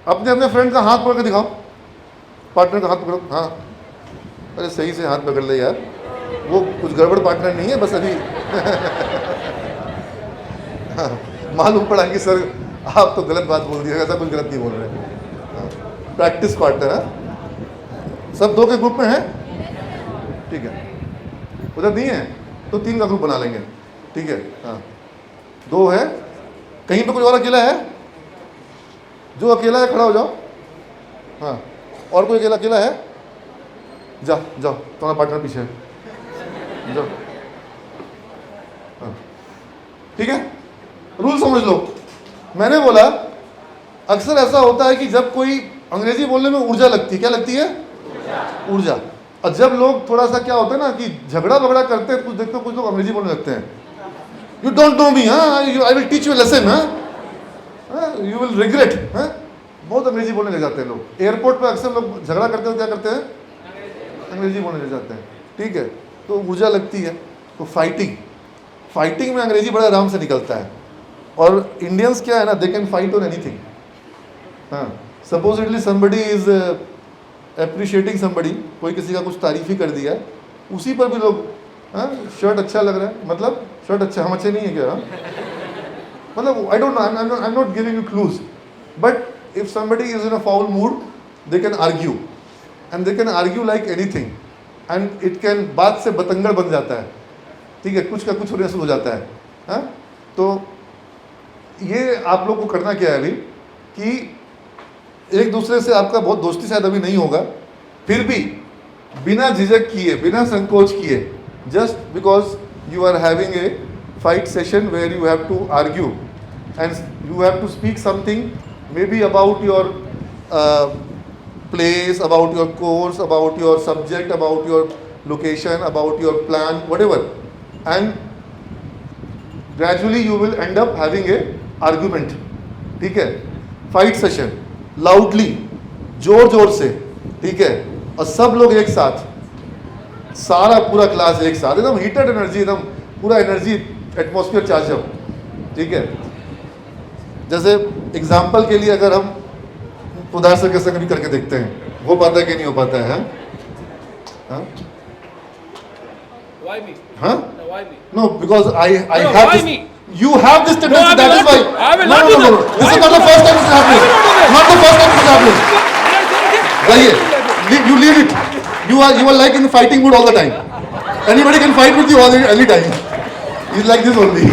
अपने अपने फ्रेंड का हाथ पकड़ के दिखाओ, पार्टनर का हाथ पकड़ो, हाँ, अरे सही से हाथ पकड़ ले यार, वो कुछ गड़बड़ पार्टनर नहीं है, बस अभी हाँ, मालूम पड़ा कि सर आप तो गलत बात बोल दिया, ऐसा कुछ गलत नहीं बोल रहे। प्रैक्टिस पार्टनर है, सब 2 के ग्रुप में है, ठीक है। उधर नहीं है तो 3 का ग्रुप बना लेंगे, ठीक है। हाँ, 2 है, कहीं पे कोई और अकेला है, जो अकेला है खड़ा हो जाओ, हाँ, और कोई अकेला है, जाओ जाओ, तुम्हारा पार्टनर पीछे है, जाओ, हाँ, ठीक है। रूल समझ लो। मैंने बोला अक्सर ऐसा होता है कि जब कोई अंग्रेजी बोलने में ऊर्जा लगती है, क्या लगती है, ऊर्जा। और जब लोग थोड़ा सा क्या होता है ना कि झगड़ा वगड़ा करते हैं, कुछ देखते हो कुछ लोग अंग्रेजी बोलने लगते हैं, यू डोंट नो मी, हाँ I will teach you lesson, हाँ यू विल रिग्रेट, हाँ, बहुत अंग्रेजी बोलने लग जाते हैं लोग। एयरपोर्ट पे अक्सर लोग झगड़ा करते हैं, क्या करते हैं, अंग्रेजी बोलने लग जाते हैं, ठीक है। तो ऊर्जा लगती है, तो फाइटिंग में अंग्रेजी बड़ा आराम से निकलता है। और इंडियंस क्या है ना, they can fight on anything. हाँ, supposedly somebody is appreciating somebody, कोई किसी का कुछ तारीफ ही कर दिया, उसी पर भी लोग, हाँ शर्ट अच्छा लग रहा है, मतलब शर्ट अच्छा, हम अच्छे नहीं है क्या, हाँ? मतलब I don't know, I am not giving you clues, but if somebody is in a foul mood, they can argue, and they can argue like anything, and it can, बात से बतंगड़ बन जाता है, ठीक है, कुछ का कुछ होने से हो जाता है। हाँ, तो ये आप लोग को करना क्या है अभी कि एक दूसरे से आपका बहुत दोस्ती शायद अभी नहीं होगा, फिर भी बिना झिझक किए, बिना संकोच किए, just because you are having a fight session where you have to argue and you have to speak something maybe about your place, about your course, about your subject, about your location, about your plan, whatever, and gradually you will end up having a argument, ठीक है, fight session, loudly, जोर जोर से, ठीक है, और सब लोग एक साथ, सारा पूरा क्लास एक साथ, एकदम हीटेड एनर्जी, एकदम पूरा एनर्जी एटमॉस्फेयर चार्ज अप, ठीक है। जैसे एग्जाम्पल के लिए अगर हम उदाहरण से कैसे कभी करके देखते हैं, हो पाता है कि नहीं हो पाता है, हाँ? Why me? हाँ? No, why me? No, because I No, have why this, me? You have this tendency. I will That is not why. do- I will No, not no, do no, no. that. This Why is not the will first time this is I happening. will not do that. Not the first time this is happening. Yes, You leave it. You are like in fighting mood all the time. Anybody can fight with you any time. He's like this only.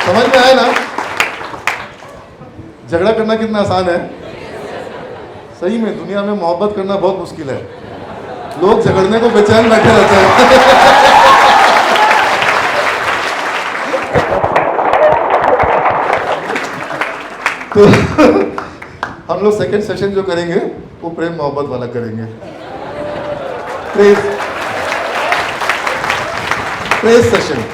समझ में आया ना? झगड़ा करना कितना आसान है? सही में दुनिया में मोहब्बत करना बहुत मुश्किल है. लोग झगड़ने को बेचैन बैठे रहते हैं. तो हम लोग सेकंड सेशन जो करेंगे वो प्रेम मोहब्बत वाला करेंगे. Praise session.